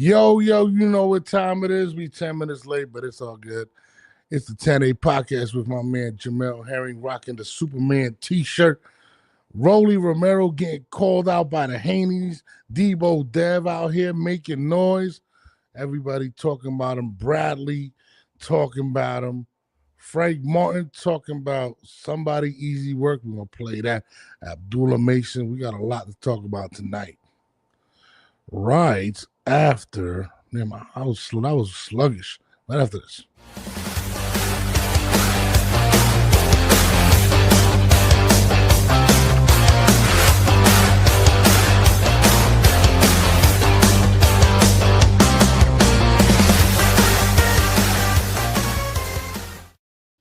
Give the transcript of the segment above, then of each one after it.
Yo, you know what time it is. We 10 minutes late, but it's all good. It's the 10A podcast with my man Jamel Herring rocking the Superman t-shirt. Romero getting called out by the Haneys. Debo Dev out here making noise. Everybody talking about him. Bradley talking about him. Frank Martin talking about somebody easy work. We're going to play that. Abdullah Mason. We got a lot to talk about tonight. Right after, man, I was sluggish. Right after this.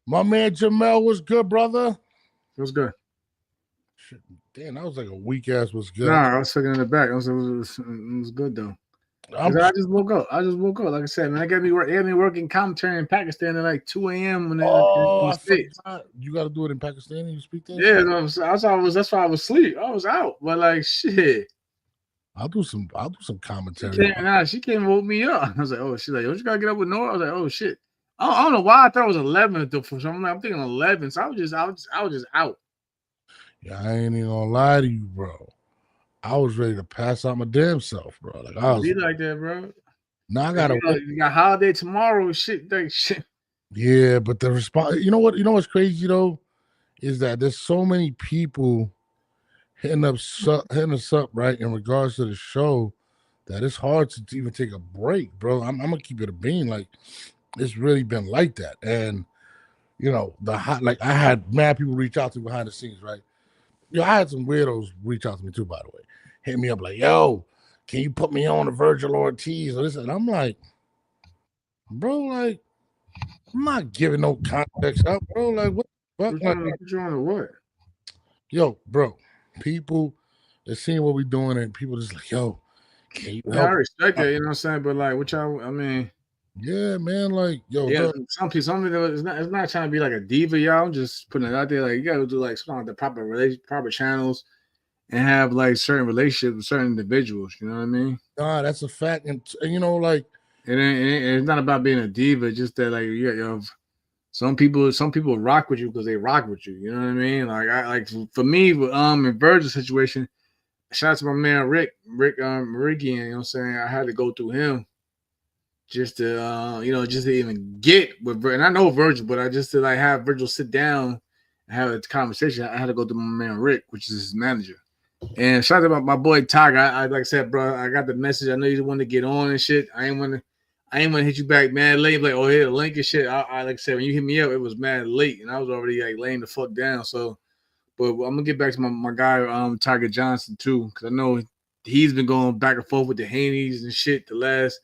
My man Jamel was good, brother. It was good. Shit, damn, that was like a weak ass was good. Nah, I was fucking in the back. It was good though. I just woke up. Like I said, man, I got me working commentary in Pakistan at like 2 a.m. when I forgot. You got to do it in Pakistani. You speak that? Yeah, no, that's why I was asleep. I was out, but like shit. I'll do some commentary. She came and woke me up. I was like, oh, she's like, don't you gotta get up with Nora? I was like, oh shit. I don't know why I thought it was 11 for some reason. I'm thinking 11, so I was just out. Yeah, I ain't even gonna lie to you, bro. I was ready to pass out my damn self, bro. Like I was be like that, bro. Now I gotta. You got holiday tomorrow, shit. Like shit. Yeah, but the response. You know what? You know what's crazy though, is that there's so many people hitting us up right in regards to the show that it's hard to even take a break, bro. I'm gonna keep it a bean. Like it's really been like that, and you know like I had mad people reach out to me behind the scenes, right? Yo, I had some weirdos reach out to me too, by the way. Hit me up like, yo, can you put me on a Virgil Ortiz or this? And I'm like, bro, like, I'm not giving no context out, bro. Like, what the fuck? Put you on to what? Yo, bro, people, they're seeing what we're doing, and people just like, yo, can you help? I respect that, you know what I'm saying? But like, what y'all, I mean, yeah, man, like, yo, yeah, some people, it's not trying to be like a diva, y'all. I'm just putting it out there. Like, you gotta do like something like the proper channels and have like certain relationships with certain individuals. You know what I mean? Nah, that's a fact, and you know, like, it's not about being a diva. Just that, like, you have some people rock with you because they rock with you. You know what I mean? Like, for me, in Virgil's situation, shout out to my man Rick Merigian. You know what I'm saying? I had to go through him. Just to just to even get with Virgil. And I know Virgil, but I just to like have Virgil sit down and have a conversation. I had to go to my man Rick, which is his manager. And shout out to my boy Tiger. I like I said, bro, I got the message. I know you want to get on and shit. I ain't want to hit you back mad late. Like, oh, here the link and shit. I like I said, when you hit me up, it was mad late, and I was already like laying the fuck down. So, but I'm gonna get back to my guy Tiger Johnson too, because I know he's been going back and forth with the Haneys and shit the last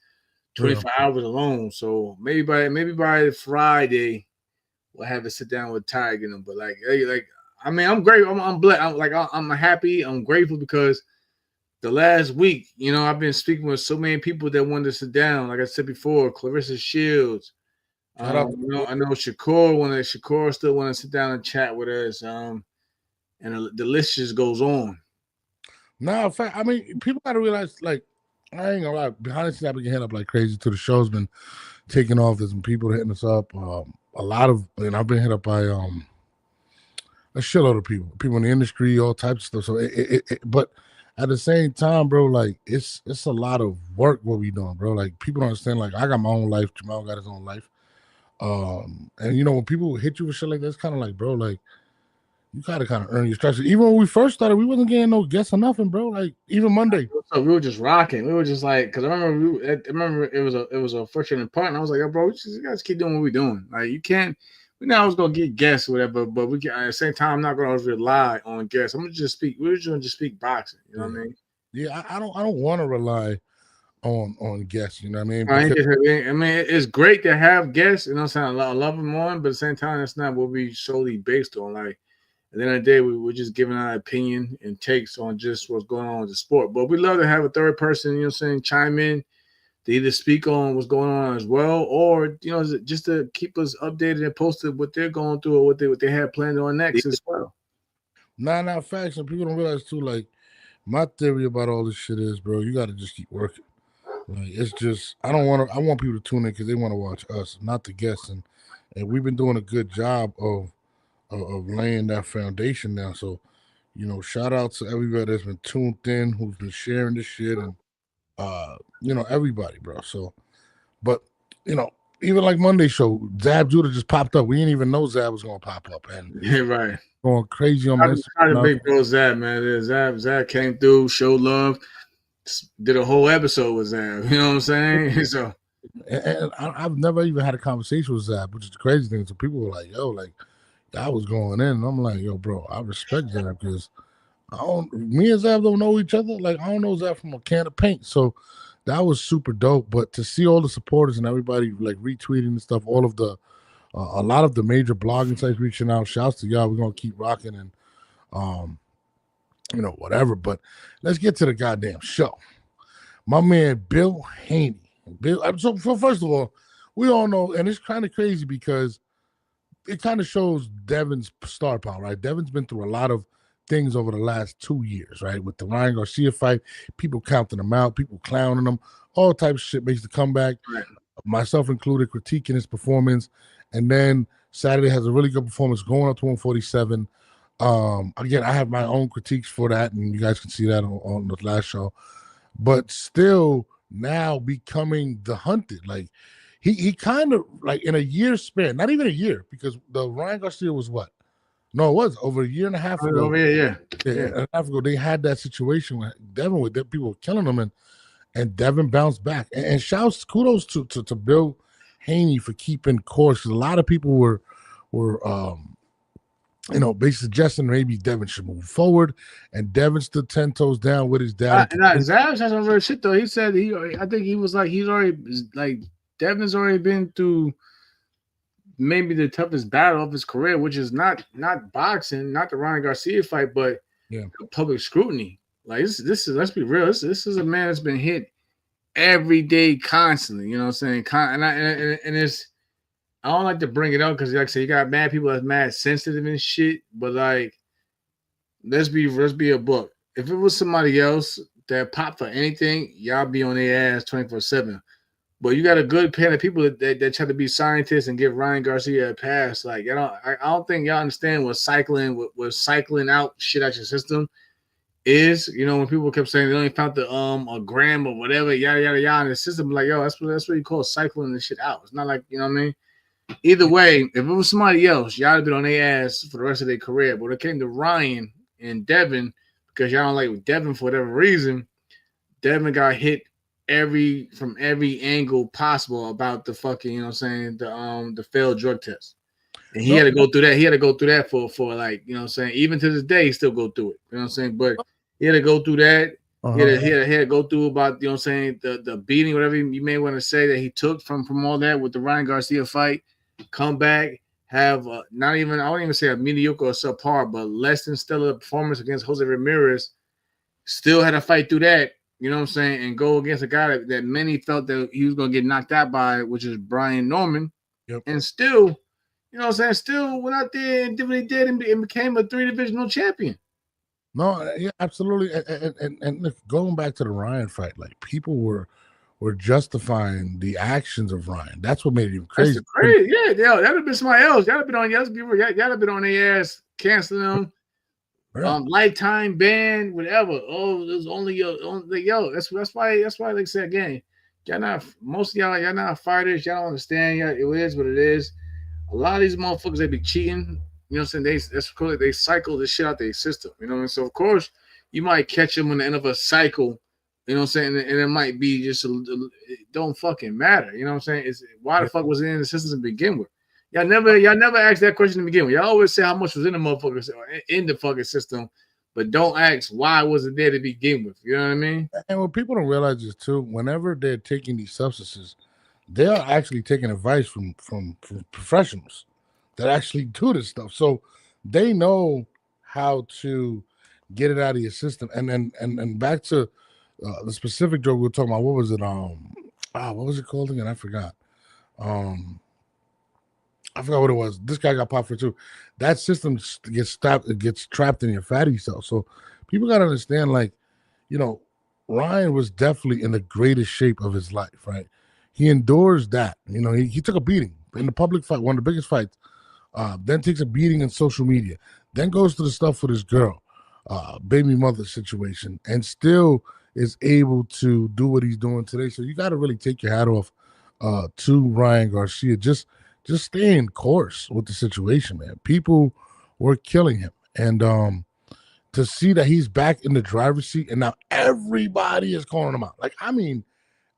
25 hours alone. So maybe by Friday we'll have to sit down with Tiger and them. But like, hey, like, I mean, I'm great. I'm blessed. I'm happy. I'm grateful because the last week, you know, I've been speaking with so many people that wanted to sit down. Like I said before, Clarissa Shields. I know Shakur still want to sit down and chat with us. And the list just goes on. No, in fact, I mean, people got to realize, like, I ain't gonna lie. Behind the scenes, I've been hitting up like crazy too. The show's been taking off. There's some people hitting us up. A lot of, and I've been hit up by a shitload of people in the industry, all types of stuff. So, but at the same time, bro, like it's a lot of work what we doing, bro. Like people don't understand. Like I got my own life. Jamal got his own life. And you know when people hit you with shit like that, it's kind of like, bro, like. You gotta kind of earn your stripes. Even when we first started, we wasn't getting no guests or nothing, bro. Like even Monday, so we were just rocking. We were just like, because I remember it was a fortunate part, and I was like, yo, bro, you guys keep doing what we're doing. Like you can't. We know I was gonna get guests or whatever, but we can, at the same time, I'm not gonna rely on guests. I'm gonna just speak. We're just gonna speak boxing. You know what I mean? Yeah, I don't want to rely on guests. You know what I mean? I mean, it's great to have guests. You know what I'm saying? I love them on, but at the same time, that's not what we solely based on. Like. At the end of the day, we're just giving our opinion and takes on just what's going on with the sport. But we love to have a third person, you know what I'm saying, chime in to either speak on what's going on as well, or, you know, just to keep us updated and posted what they're going through or what they have planned on next as well. Nah, facts. And people don't realize, too, like, my theory about all this shit is, bro, you got to just keep working. Like it's just I don't want to. I want people to tune in because they want to watch us, not the guests, and we've been doing a good job of laying that foundation down. So shout out to everybody that's been tuned in, who's been sharing this shit, and everybody, bro. So, but you know, even like Monday show, Zab Judah just popped up. We didn't even know Zab was gonna pop up, and Yeah, right. going crazy on my How the Instagram. big bro Zab, man. Zab came through, showed love, did a whole episode with Zab. You know what I'm saying? So And I've never even had a conversation with Zab, which is the crazy thing. So people were like, "Yo, like, I was going in," and I'm like, "Yo, bro, I respect Zab because me and Zab don't know each other. Like, I don't know Zab from a can of paint." So that was super dope. But to see all the supporters and everybody like retweeting and stuff, all of the a lot of the major blogging sites reaching out. Shouts to y'all. We're gonna keep rocking and um, whatever. But let's get to the goddamn show. My man Bill Haney. So first of all, we all know, and it's kind of crazy because it kind of shows Devin's star power, right? Devin's been through a lot of things over the last 2 years, right? With the Ryan Garcia fight, people counting him out, people clowning him, all types of shit makes the comeback. right. Myself included, critiquing his performance. And then Saturday has a really good performance going up to 147. Again, I have my own critiques for that, and you guys can see that on the last show. But still now becoming the hunted. Like he kind of like in a year span, not even a year, because the Ryan Garcia was what? No, it was over a year and a half ago. Oh, yeah. And a half ago, they had that situation with Devin with that people were killing him, and Devin bounced back. And shouts, kudos to Bill Haney for keeping course. A lot of people were basically suggesting maybe Devin should move forward, and Devin stood 10 toes down with his dad. Zab said some real shit though. He said I think he was like he's already like Devin's already been through maybe the toughest battle of his career, which is not boxing, not the Ryan Garcia fight, but public scrutiny. Like this is let's be real. This is a man that's been hit every day, constantly. You know what I'm saying? And it's I don't like to bring it up because like I say, you got mad people that's mad sensitive and shit. But like, let's be a book. If it was somebody else that popped for anything, y'all be on their ass 24/7. But you got a good pair of people that try to be scientists and give Ryan Garcia a pass. Like, I don't think y'all understand what cycling out shit out your system is. You know, when people kept saying they only found a gram or whatever, yada yada yada in the system, like, yo, that's what you call cycling this shit out. It's not like, you know what I mean? Either way, if it was somebody else, y'all have been on their ass for the rest of their career. But when it came to Ryan and Devin, because y'all don't like Devin for whatever reason, Devin got hit from every angle possible about the fucking, you know what I'm saying, the failed drug test. And he had to go through that. He had to go through that for like, you know what I'm saying, even to this day, he still go through it. You know what I'm saying? But he had to go through that. He had to go through about, you know what I'm saying, the beating, whatever you may want to say that he took from all that with the Ryan Garcia fight, come back, have not even, I wouldn't even say a mediocre or subpar, but less than stellar performance against Jose Ramirez. Still had to fight through that. You know what I'm saying? And go against a guy that many felt that he was going to get knocked out by, which is Brian Norman. Yep. And still, you know what I'm saying, still went out there and did what he did and became a 3-divisional champion. No, yeah, absolutely. And look, going back to the Ryan fight, like people were justifying the actions of Ryan. That's what made it even crazy. That's crazy. Yeah, that'd have been somebody else. Y'all have been on their ass, canceling them. Right. Lifetime ban, whatever. Oh, it was only That's why like I said again, most of y'all not fighters. Y'all don't understand. It is what it is. A lot of these motherfuckers, they be cheating. You know what I'm saying? They cycle this shit out their system. You know what I mean? So of course you might catch them in the end of a cycle. You know what I'm saying? And it might be just it don't fucking matter. You know what I'm saying? Why the fuck was it in the system to begin with? Y'all never asked that question to begin with. Y'all always say how much was in the motherfuckers in the fucking system, but don't ask why was it there to begin with. You know what I mean? And what people don't realize is too, whenever they're taking these substances, they are actually taking advice from professionals that actually do this stuff. So they know how to get it out of your system. And back to the specific drug we were talking about. What was it? What was it called again? I forgot. I forgot what it was. This guy got popped for too. That system gets trapped in your fatty cells. So people got to understand, like, you know, Ryan was definitely in the greatest shape of his life, right? He endures that. He took a beating in the public fight, one of the biggest fights. Then takes a beating in social media. Then goes to the stuff with his girl, baby mother situation, and still is able to do what he's doing today. So you got to really take your hat off to Ryan Garcia. Just staying course with the situation, man. People were killing him, and to see that he's back in the driver's seat, and now everybody is calling him out. Like, I mean,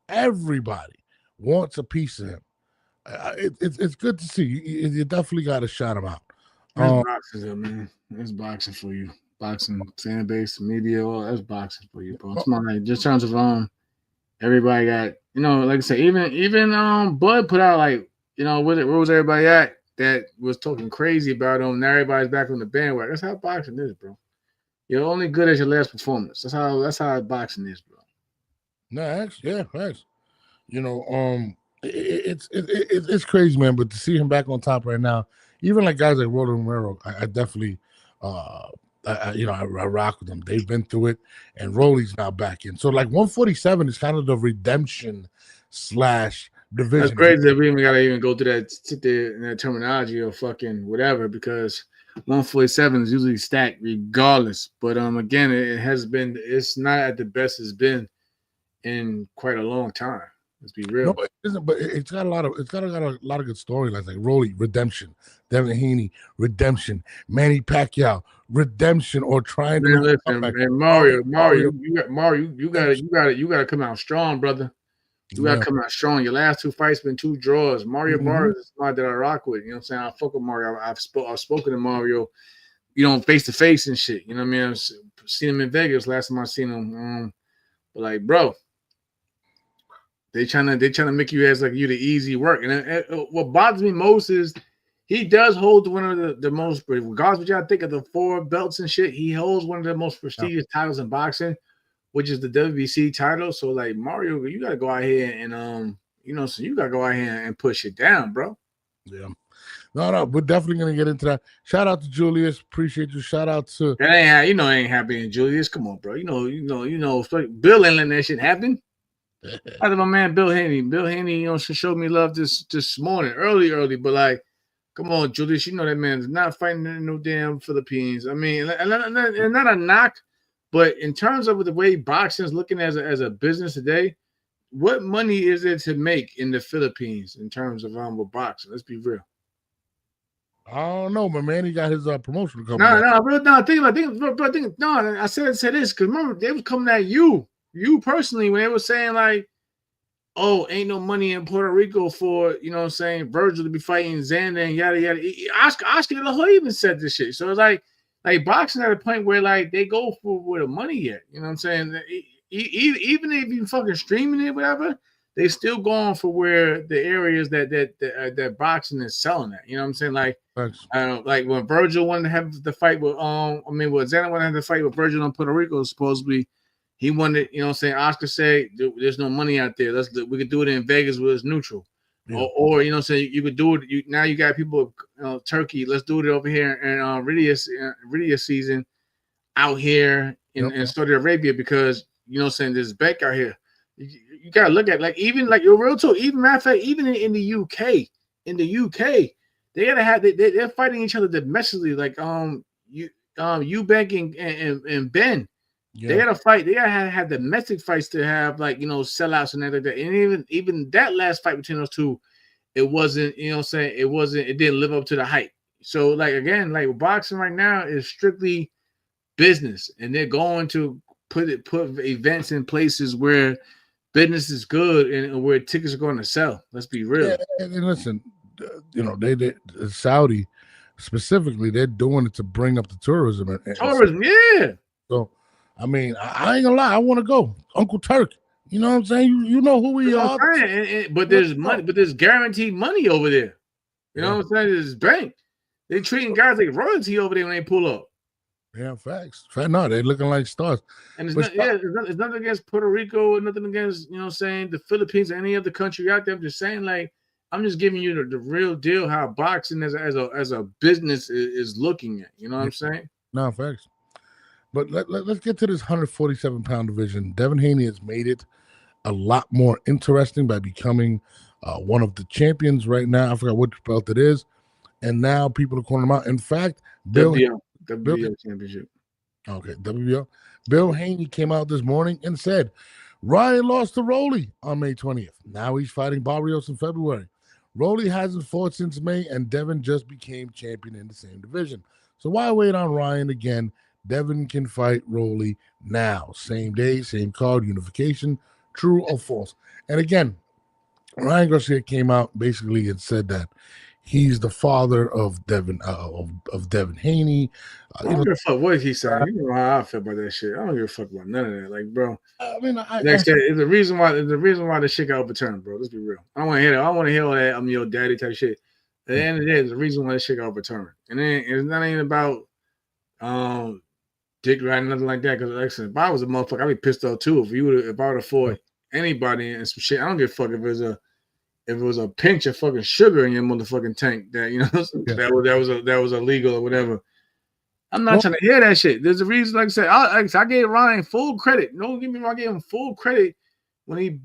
everybody wants a piece of him. It's good to see. You definitely got to shout him out. That's boxing, though, man. That's boxing for you. Boxing fan base, media, all that's boxing for you, bro. It's more like just in terms of everybody got like I said, even Bud put out like where was everybody at that was talking crazy about him. Now everybody's back on the bandwagon. That's how boxing is, bro. You're only good as your last performance. That's how boxing is, bro. No, thanks. It's crazy, man. But to see him back on top right now, even like guys like Romero, I definitely, I rock with them. They've been through it, and Rolly's now back in. So like 147 is kind of the redemption slash division. That's crazy that we even gotta even go through that, sit there in that terminology or fucking whatever, because 147 is usually stacked regardless. But again, it's not at the best it's been in quite a long time. Let's be real. No, it isn't, but it's got a lot of good storylines like Rolly, redemption, Devin Haney, redemption, Manny Pacquiao, redemption, or trying to listen, man, Mario, you gotta come out strong, brother. You gotta come out strong. Your last two fights been 2 draws. Mario Barnes is somebody that I rock with. You know what I'm saying? I fuck with Mario. I've spoken to Mario, face to face and shit. You know what I mean? I've seen him in Vegas last time I seen him. But like, bro, they trying to make you as like you the easy work. And what bothers me most is he does hold one of the most, regardless of what y'all think of the 4 belts and shit, he holds one of the most prestigious titles in boxing, which is the WBC title. So like Mario, you gotta go out here and so you gotta go out here and push it down, bro. Yeah. No, we're definitely gonna get into that. Shout out to Julius, appreciate you. Shout out to that ain't ain't happening, Julius. Come on, bro. Bill ain't letting that shit happen. I think my man Bill Haney. Bill Haney, showed me love this morning, early, but like, come on, Julius. That man's not fighting in no damn Philippines. I mean, and not a knock, but in terms of the way boxing is looking as a business today, what money is it to make in the Philippines in terms of with boxing? Let's be real. I don't know, but man, he got his promotion coming. I said this because remember they was coming at you personally when they were saying like, oh, ain't no money in Puerto Rico for Virgil to be fighting Xander and yada yada. Oscar De La Hoya even said this shit. So it's like boxing at a point where like they go for where the money at. You know what I'm saying? Even if you fucking streaming it, whatever, they still going for where the areas that boxing is selling at. You know what I'm saying? Like, like when Virgil wanted to have the fight with when Xander wanted to have the fight with Virgil on Puerto Rico, supposedly he wanted, Oscar said, there's no money out there. We could do it in Vegas where it's neutral. Yeah. Or you could do it. Now you got people, Turkey. Let's do it over here in Riyadh season out here in Saudi Arabia because there's bank out here. You gotta look at even your real talk. Even matter of fact, even in the UK, they gotta have they're fighting each other domestically. Like Eubank and Ben. Yeah. They gotta fight. They gotta have domestic fights to have sellouts and everything like that. And even that last fight between those two, it wasn't. It didn't live up to the hype. So again, boxing right now is strictly business, and they're going to put events in places where business is good and where tickets are going to sell. Let's be real. Yeah, and listen, they Saudi specifically, they're doing it to bring up the tourism. Yeah. So. I mean, I ain't gonna lie. I want to go, Uncle Turk. You know what I'm saying? You know who we are. But there's money. But there's guaranteed money over there. You know what I'm saying? There's bank. They treating guys like royalty over there when they pull up. Yeah, facts. No, they're looking like stars. And it's nothing against Puerto Rico. Nothing against the Philippines or any other country out there. I'm just saying I'm just giving you the real deal how boxing as a business is looking at. You know what I'm saying? No, facts. But let's get to this 147-pound division. Devin Haney has made it a lot more interesting by becoming one of the champions right now. I forgot which belt it is. And now people are calling him out. In fact, WBO championship. Okay, WBO. Bill Haney came out this morning and said Ryan lost to Rolly on May 20th. Now he's fighting Barrios in February. Rolly hasn't fought since May, and Devin just became champion in the same division. So why wait on Ryan again? Devin can fight Rolly now. Same day, same card, unification. True or false? And again, Ryan Garcia came out basically and said that he's the father of Devin of Devin Haney. I don't give a fuck what he's saying. You know how I feel about that shit. I don't give a fuck about none of that. Like, bro. I mean, it's the reason why the shit got overturned, bro. Let's be real. I don't want to hear that. I don't want to hear all that. I'm your daddy type shit. At the end of the day, there's a reason why the shit got overturned, and then it's not even about dick riding nothing like that. Because like I said, if I was a motherfucker, I'd be pissed off too. If I would have fought anybody and some shit, I don't give a fuck if it was a pinch of fucking sugar in your motherfucking tank that that was illegal or whatever. I'm not trying to hear that shit. There's a reason, like I said, I gave Ryan full credit. Don't get me wrong, I gave him full credit when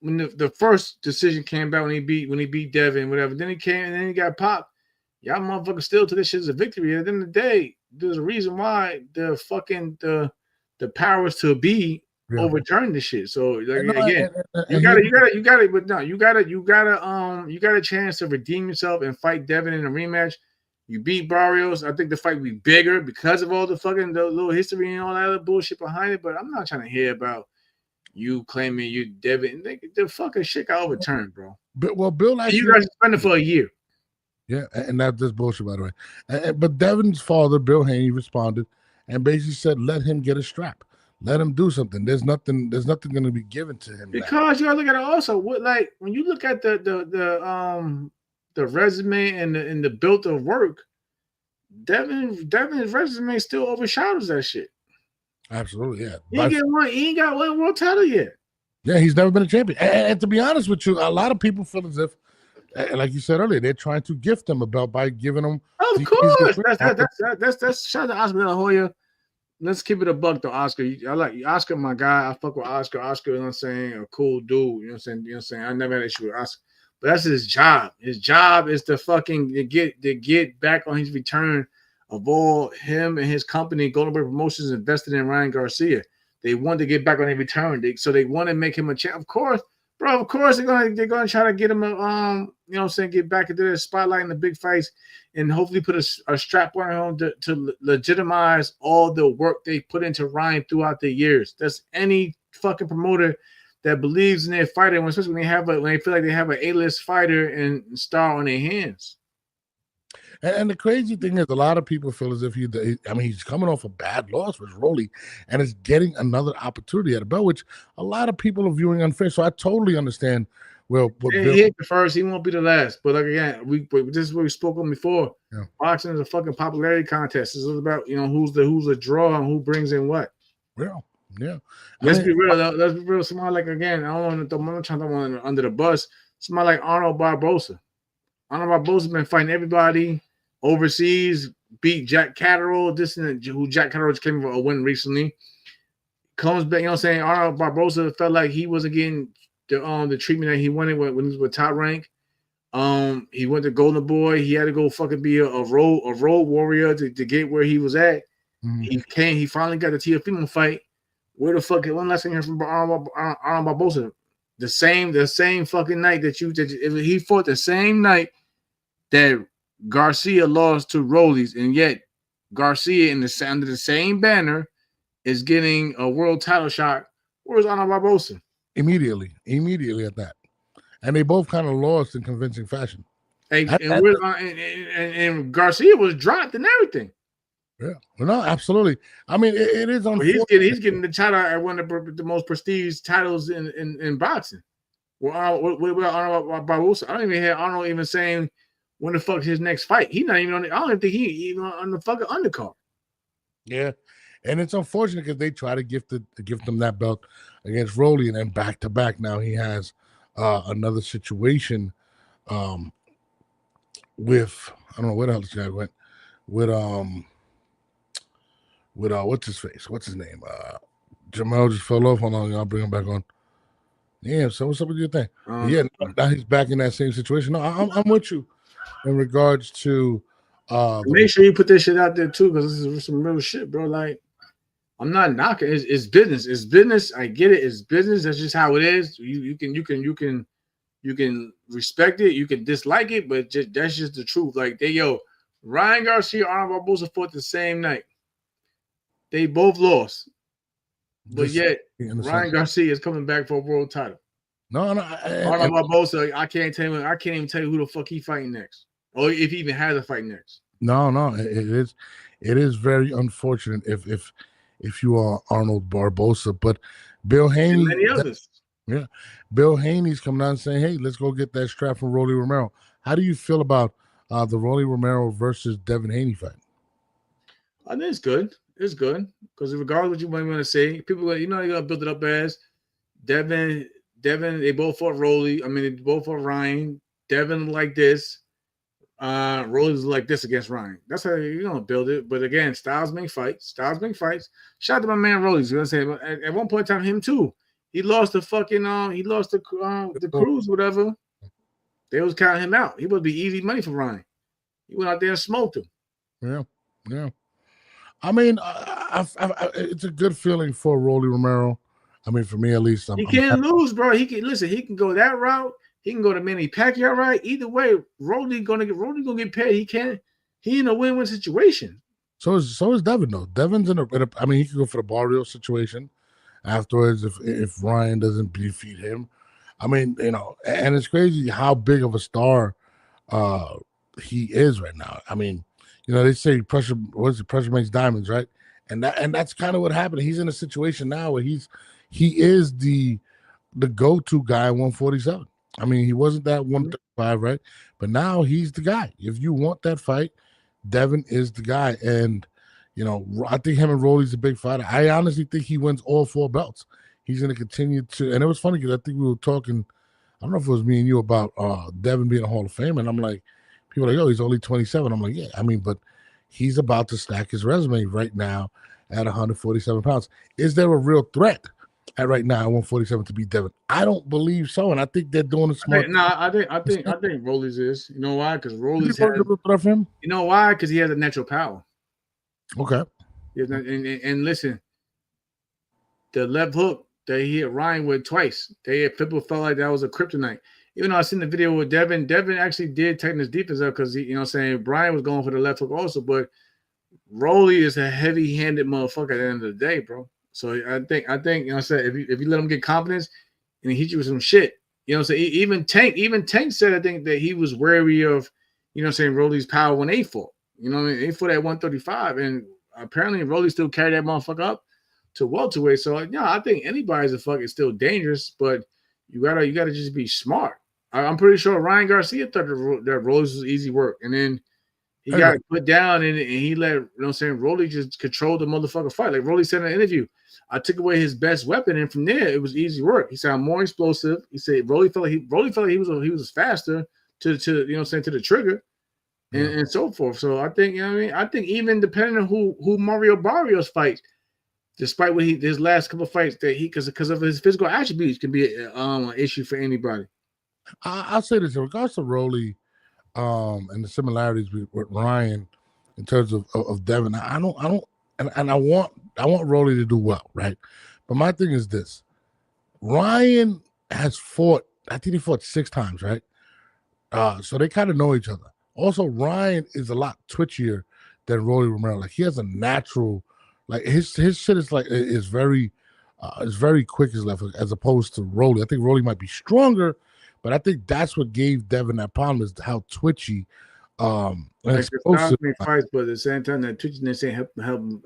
the first decision came back when he beat Devin, whatever. Then he came and then he got popped. Y'all motherfuckers still to this shit is a victory. At the end of the day, there's a reason why the powers to be overturned this shit. So like, again, you got a chance to redeem yourself and fight Devin in a rematch. You beat Barrios. I think the fight will be bigger because of all the little history and all that other bullshit behind it. But I'm not trying to hear about you claiming you Devin. The fucking shit got overturned, bro. But Bill actually, you guys suspended for a year. Yeah, and that's just bullshit, by the way. But Devin's father, Bill Haney, responded and basically said, "Let him get a strap. Let him do something. There's nothing going to be given to him." Because you gotta look at it also. Like when you look at the resume and the built of work, Devin's resume still overshadows that shit. Absolutely, yeah. He ain't got one world title yet. Yeah, he's never been a champion. And to be honest with you, a lot of people feel as if, like you said earlier, they're trying to gift him a belt by giving him. Of course, that's shout out to Oscar De La Hoya. Let's keep it a buck though, Oscar. I like Oscar, my guy. I fuck with Oscar. Oscar, you know what I'm saying, a cool dude. You know what I'm saying. I never had an issue with Oscar. But that's his job. His job is to get back on his return of all him and his company, Golden Boy Promotions, invested in Ryan Garcia. They want to get back on their return. So they want to make him a champ. Of course, bro. Of course they're gonna try to get him get back into the spotlight in the big fights and hopefully put a strap on him to legitimize all the work they put into Ryan throughout the years. That's any fucking promoter that believes in their fighter, especially when they feel like they have an A-list fighter and star on their hands. And the crazy thing is, a lot of people feel as if he's coming off a bad loss with Rolly and is getting another opportunity at a belt, which a lot of people are viewing unfair. So I totally understand. Well, he hit the first, he won't be the last. But like again, this is what we spoke on before. Yeah. Boxing is a fucking popularity contest. It's about who's the draw and who brings in what. Yeah. Let's be real. Let's be real. Somebody like, again, I'm trying to throw one under the bus. Somebody like Arnold Barboza. Arnold Barboza been fighting everybody overseas. Beat Jack Catterall. Who Jack Catterall just came for a win recently. Comes back. You know what I'm saying? Arnold Barboza felt like he wasn't getting the treatment that he wanted when he was with Top Rank. He went to Golden Boy. He had to go fucking be a road warrior to get where he was at. Mm-hmm. He finally got the Teofimo fight. Where the fuck? One last thing here from Arnold Barboza. The same fucking night that he fought the same night that Garcia lost to Rollies, and yet Garcia under the same banner is getting a world title shot. Where's Arnold Barboza? Immediately at that, and they both kind of lost in convincing fashion. And Garcia was dropped and everything. Yeah, no, absolutely. I mean, it is unfortunate. He's getting the title at one of the most prestige titles in boxing. Well, with Arnold Barboza, I don't even hear Arnold even saying when the fuck his next fight. He's not even on. I don't even think he even on the fucking undercard. Yeah, and it's unfortunate because they try to gift him that belt against Rolly, and then back to back. Now he has another situation with I don't know where the hell this guy went with with what's his face? What's his name? Jamel just fell off. Hold on, I'll bring him back on. Yeah, so what's up with your thing? Yeah, now he's back in that same situation. No, I'm with you in regards to make sure you put that shit out there too, because this is some real shit, bro. Like, I'm not knocking. It's business. It's business. I get it. It's business. That's just how it is. You can respect it. You can dislike it, but that's just the truth. Like Ryan Garcia, Arnold Barboza fought the same night. They both lost, but yet Ryan Garcia is coming back for a world title. No, Arnold Barboza, I can't even tell you who the fuck he fighting next, or if he even has a fight next. No, it is very unfortunate if you are Arnold Barboza, but Bill Haney, and many others. Yeah, Bill Haney's coming out and saying, "Hey, let's go get that strap from Rolly Romero." How do you feel about the Rolly Romero versus Devin Haney fight? I think it's good. It's good because regardless of what you might want to say, people, you gotta build it up as Devin. They both fought Rolly. I mean, they both fought Ryan. Devin like this. Rolly's like this against Ryan. That's how you don't build it. But again, styles make fights. Shout out to my man Rolly's. You know what I'm saying? At one point in time, him too. He lost the cruise, whatever. They was counting him out. He would be easy money for Ryan. He went out there and smoked him. Yeah. I mean, it's a good feeling for Rolly Romero. I mean, for me at least, he can't lose, bro. He can go that route. He can go to Manny Pacquiao, right? Either way, Rolly gonna get paid. He in a win-win situation. So is Devin though. Devin's I mean, he could go for the Barrio situation afterwards if Ryan doesn't defeat him. I mean, and it's crazy how big of a star he is right now. I mean, they say pressure makes diamonds, right? And that's kind of what happened. He's in a situation now where he is the go-to guy at 147. I mean, he wasn't that 135, right? But now he's the guy. If you want that fight, Devin is the guy. And, I think him and Rolly's a big fighter. I honestly think he wins all 4 belts. He's going to continue to. And it was funny because I think we were talking, I don't know if it was me and you, about Devin being a Hall of Fame. And I'm like, people are like, he's only 27. I'm like, yeah. I mean, but he's about to stack his resume right now at 147 pounds. Is there a real threat at right now at 147 to beat Devin? I don't believe so, and I think they're doing it smart. I think Rolly's is. You know why? Because Rolly's has. You know why? Because he has a natural power. Okay. And listen, the left hook that he hit Ryan with twice, people felt like that was a kryptonite. Even though I seen the video with Devin actually did tighten his defense up because Brian was going for the left hook also, but Rolly is a heavy-handed motherfucker at the end of the day, bro. So I think I said if you let him get confidence and he hit you with some shit, even Tank said I think that he was wary of, Rolly's power when they fought. They fought at 135, and apparently Rolly still carried that motherfucker up to welterweight. So I think anybody's a fuck is still dangerous, but you gotta just be smart. I'm pretty sure Ryan Garcia thought that Rolly's was easy work, and then he got put down and he let Rolly just control the motherfucker fight. Like Rolly said in an interview, I took away his best weapon, and from there it was easy work. He said I'm more explosive. He said Rolly felt like he was faster to the trigger and so forth. So I think I think even depending on who Mario Barrios fights, despite what his last couple of fights that because of his physical attributes can be an issue for anybody. I'll say this in regards to Rolly. And the similarities with Ryan in terms of Devin. I want Rolly to do well, right? But my thing is this: Ryan has fought. I think he fought 6 times, right? So they kind of know each other. Also, Ryan is a lot twitchier than Rolly Romero. Like he has a natural, like his shit is very quick as left as opposed to Rolly. I think Rolly might be stronger. But I think that's what gave Devin that problem is how twitchy. And explosive fights, but at the same time, that twitchiness ain't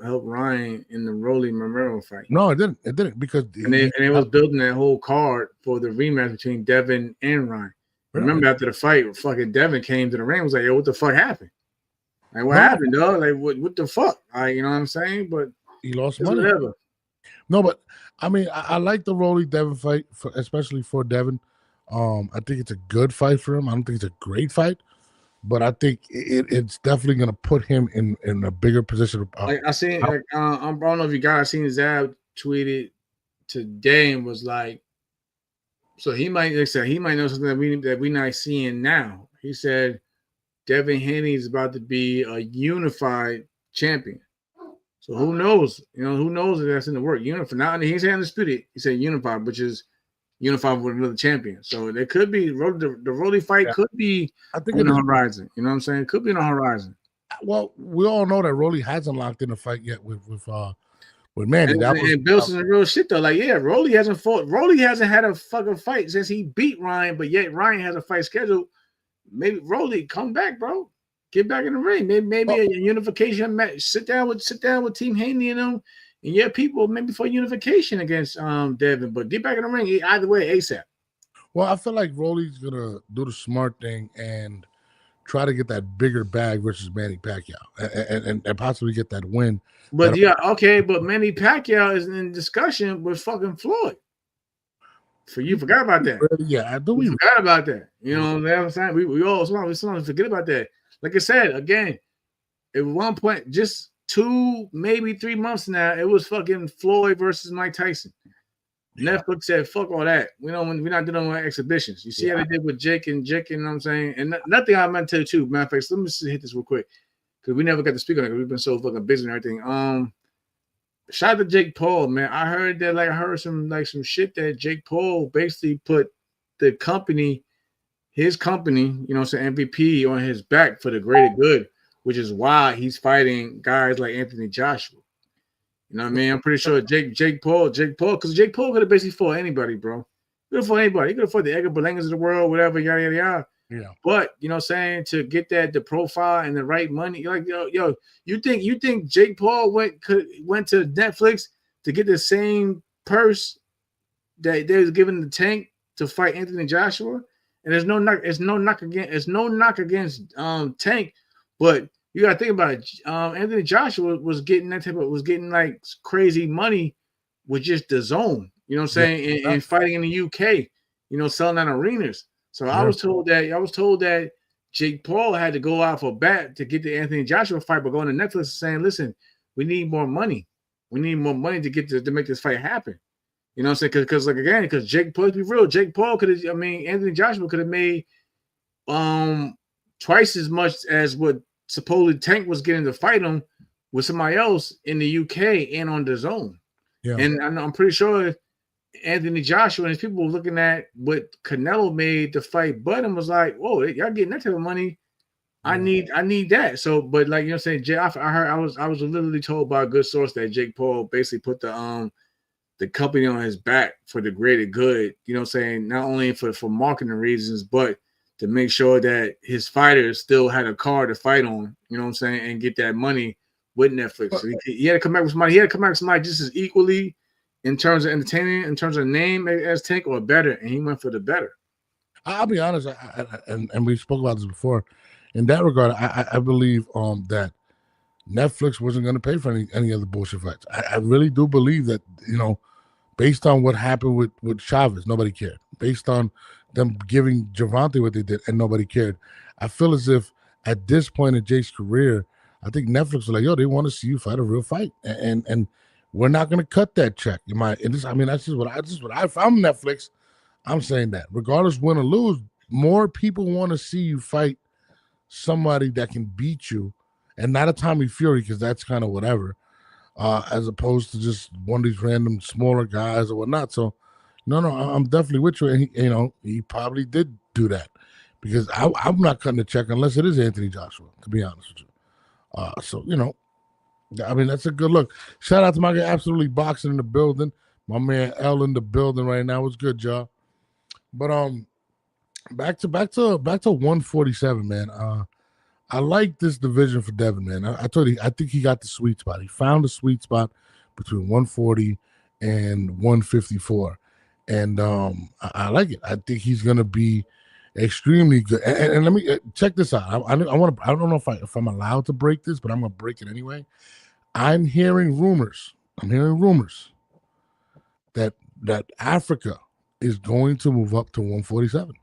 help Ryan in the Rolly Romero fight. No, it didn't. It didn't because it was building that whole card for the rematch between Devin and Ryan. Really? Remember after the fight, fucking Devin came to the ring and was like, "Yo, what the fuck happened? Like, what happened, dog? Like, what the fuck? Like, you know what I'm saying?" But he lost money. Whatever. No, but I mean, I like the Rolly Devin fight, especially for Devin. I think it's a good fight for him. I don't think it's a great fight. but I think it's definitely going to put him in a bigger position. Like I seen, like I don't know if you guys seen Zab tweeted today and was like, so he might, like I said, he might know something that we not seeing now. He said Devin Haney is about to be a unified champion. So who knows? Who knows if that's in the work? Unified. Not he said undisputed. He said unified, which is unified with another champion. So there could be the Rolly fight Yeah, could be I think on it the is. horizon. You know what I'm saying? It could be on the horizon. Well, we all know that Rolly hasn't locked in a fight yet with Manny. And, That was and Bill's some real shit though. Like, yeah, Rolly hasn't fought. Rolly hasn't had a fucking fight since he beat Ryan, but yet Ryan has a fight scheduled. Maybe Rolly, come back, bro. Get back in the ring. Maybe well, a unification match. Sit down with Team Haney and them and your people, maybe for unification against Devin. But get back in the ring either way, ASAP. well, I feel like Rolly's gonna do the smart thing and try to get that bigger bag versus Manny Pacquiao, and possibly get that win. But yeah, okay, but Manny Pacquiao is in discussion with fucking Floyd. You forgot about that. Yeah, I do. We forgot about that. You know what I'm saying? We all sometimes forget about that. Like I said, again, at one point, just 2, maybe 3 months now, it was fucking Floyd versus Mike Tyson. Yeah. Netflix said, fuck all that. We're not doing no exhibitions. You see how they did with Jake, you know what I'm saying? And nothing I meant to tell you too. Matter of fact, let me just hit this real quick. Because we never got to speak on it because we've been so fucking busy and everything. Shout out to Jake Paul, man. I heard some shit that Jake Paul basically put the company, his company, you know what I'm saying, MVP on his back for the greater good, which is why he's fighting guys like Anthony Joshua. You know what I mean? I'm pretty sure Jake Paul, because Jake Paul could have basically fought anybody, bro. He could have fought anybody. He could have fought the Edgar Berlangas of the world, whatever, yada, yada, yada. Yeah. But, you know what I'm saying, to get the profile and the right money, you're like, yo, you think Jake Paul went to Netflix to get the same purse that they was giving the Tank to fight Anthony Joshua? And there's no knock against Tank, but you gotta think about it. Anthony Joshua was getting like crazy money with just the zone, you know what I'm saying, and fighting in the UK, selling out arenas. So I was told that Jake Paul had to go out for bat to get the Anthony Joshua fight, but going to Netflix and saying, listen, we need more money. We need more money to make this fight happen. You know what I'm saying? Because Jake Paul, to be real, Anthony Joshua could have made twice as much as what supposedly Tank was getting to fight him with somebody else in the UK and on the zone. Yeah. And I'm pretty sure Anthony Joshua and his people were looking at what Canelo made to fight Bud and was like, whoa, y'all getting that type of money. I need that. So, but like, you know what I'm saying, I was literally told by a good source that Jake Paul basically put the company on his back for the greater good, you know what I'm saying, not only for marketing reasons, but to make sure that his fighters still had a card to fight on, you know what I'm saying, and get that money with Netflix. So he had to come back with somebody. He had to come back with somebody just as equally in terms of entertaining, in terms of name as Tank, or better, and he went for the better. I'll be honest, and we spoke about this before. In that regard, I believe that Netflix wasn't going to pay for any other bullshit fights. I really do believe that, based on what happened with Chavez, nobody cared. Based on them giving Gervonta what they did, and nobody cared. I feel as if at this point in Jake's career, I think Netflix was like, yo, they want to see you fight a real fight, and we're not going to cut that check. That's just what if I'm Netflix, I'm saying that regardless win or lose, more people want to see you fight somebody that can beat you, and not a Tommy Fury, because that's kind of whatever. As opposed to just one of these random smaller guys or whatnot. So, no, I'm definitely with you. And he probably did do that, because I'm not cutting the check unless it is Anthony Joshua, to be honest with you. So, that's a good look. Shout out to my guy, Absolutely Boxing, in the building. My man L in the building right now. It's good, y'all. But back to 147, man. I like this division for Devin, man. I told you, I think he got the sweet spot. He found the sweet spot between 140 and 154. And I like it. I think he's going to be extremely good. And let me check this out. I don't know if I'm allowed to break this, but I'm going to break it anyway. I'm hearing rumors that Africa is going to move up to 147.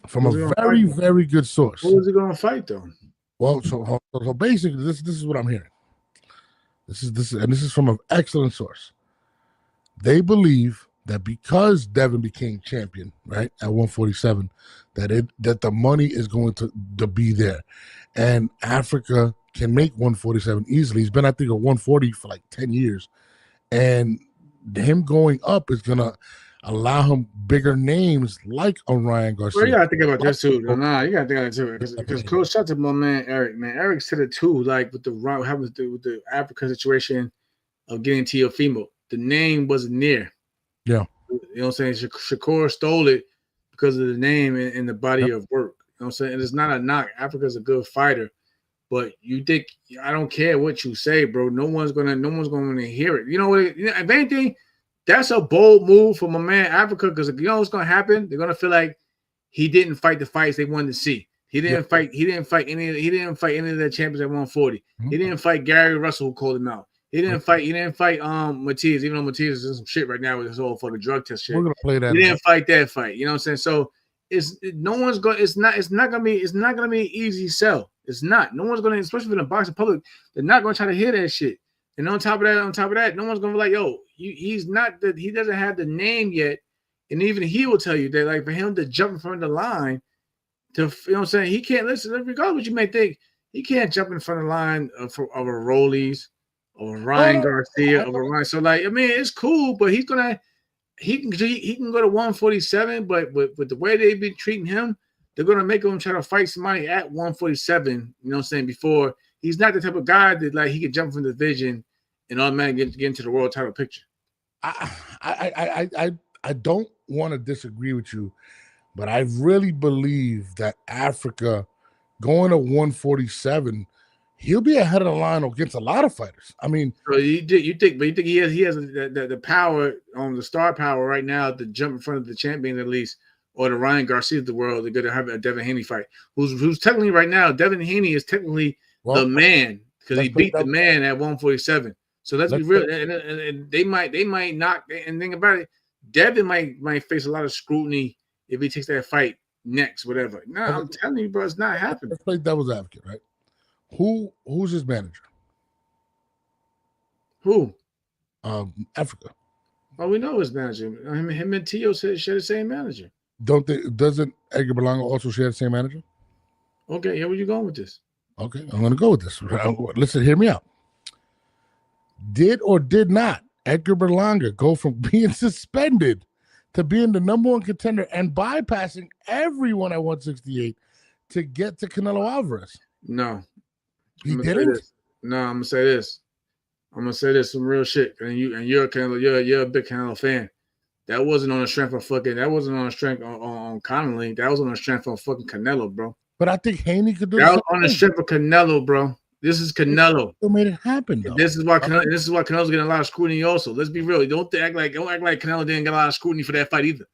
from a very, very good source. Who was he going to fight though? Well, so basically, this is what I'm hearing. This is from an excellent source. They believe that because Devin became champion, right, at 147, that the money is going to be there, and Africa can make 147 easily. He's been, I think, at 140 for like 10 years, and him going up is gonna allow him bigger names like Ryan Garcia. Well, you gotta think about this too. Nah, you gotta think about it too, because Coach, shout out to my man Eric. Man, Eric said it too. Like with the Africa situation of getting Teofimo, the name wasn't near. Yeah, you know what I'm saying. Shakur stole it because of the name and the body of work. You know what I'm saying. And it's not a knock. Africa's a good fighter, but you think I don't care what you say, bro. No one's gonna hear it. You know what? If anything. That's a bold move for my man Africa, because you know what's gonna happen? They're gonna feel like he didn't fight the fights they wanted to see. He didn't fight any of the champions at 140. Mm-hmm. He didn't fight Gary Russell, who called him out. He didn't fight Matias, even though Matias is some shit right now with this whole fucking drug test shit. We're gonna play that. He didn't fight that fight. You know what I'm saying? So it's not gonna be an easy sell. It's not. No one's gonna, especially in the boxing public, they're not gonna try to hear that shit. And on top of that, no one's gonna be like, yo, he doesn't have the name yet. And even he will tell you that, like, for him to jump in front of the line, you know what I'm saying, he can't listen, regardless of what you may think, he can't jump in front of the line of a Rollies or Ryan Garcia or Ryan. So, like, I mean, it's cool, but he can go to 147, but with the way they've been treating him, they're gonna make him try to fight somebody at 147, you know what I'm saying, before. He's not the type of guy that, like, he can jump from the division and automatically get into the world title picture. I don't want to disagree with you, but I really believe that Africa going to 147, he'll be ahead of the line against a lot of fighters. I mean, so you think he has the power on the star power right now to jump in front of the champion at least, or the Ryan Garcia of the world. They're going to have a Devin Haney fight, who's technically right now. Devin Haney is technically the man, because he beat the man at 147. So let's be real, and they might not. And think about it, Devin might face a lot of scrutiny if he takes that fight next, whatever. No, I'm telling you, bro, it's not happening. Let's play devil's advocate, right? Who's his manager? Who? Africa. Oh, we know his manager. Him and Tio share the same manager. Doesn't Edgar Berlanga also share the same manager? Okay, where you going with this? Okay, I'm going to go with this. Listen, hear me out. Did or did not Edgar Berlanga go from being suspended to being the number one contender and bypassing everyone at 168 to get to Canelo Alvarez? No. He didn't? No, I'm gonna say this. Some real shit. And you're a big Canelo fan. That wasn't on the strength of on Connolly. That was on the strength of fucking Canelo, bro. But I think Haney could do that. Was on the strength of Canelo, bro. This is Canelo. Still made it happen, though. This is why Canelo's getting a lot of scrutiny. Also, let's be real. Don't act like Canelo didn't get a lot of scrutiny for that fight either.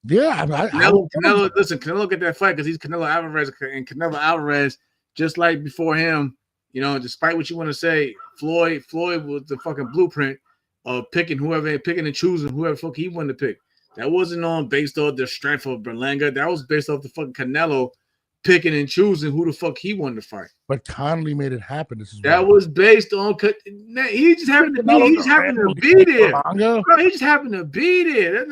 Yeah, Canelo. Listen, Canelo get that fight because he's Canelo Alvarez, and Canelo Alvarez, just like before him, you know, despite what you want to say, Floyd was the fucking blueprint of picking and choosing whoever fuck he wanted to pick. That wasn't based off the strength of Berlanga. That was based off the fucking Canelo picking and choosing who the fuck he wanted to fight. But Connolly made it happen. That was based on he just happened to be there. Bro, he just happened to be there.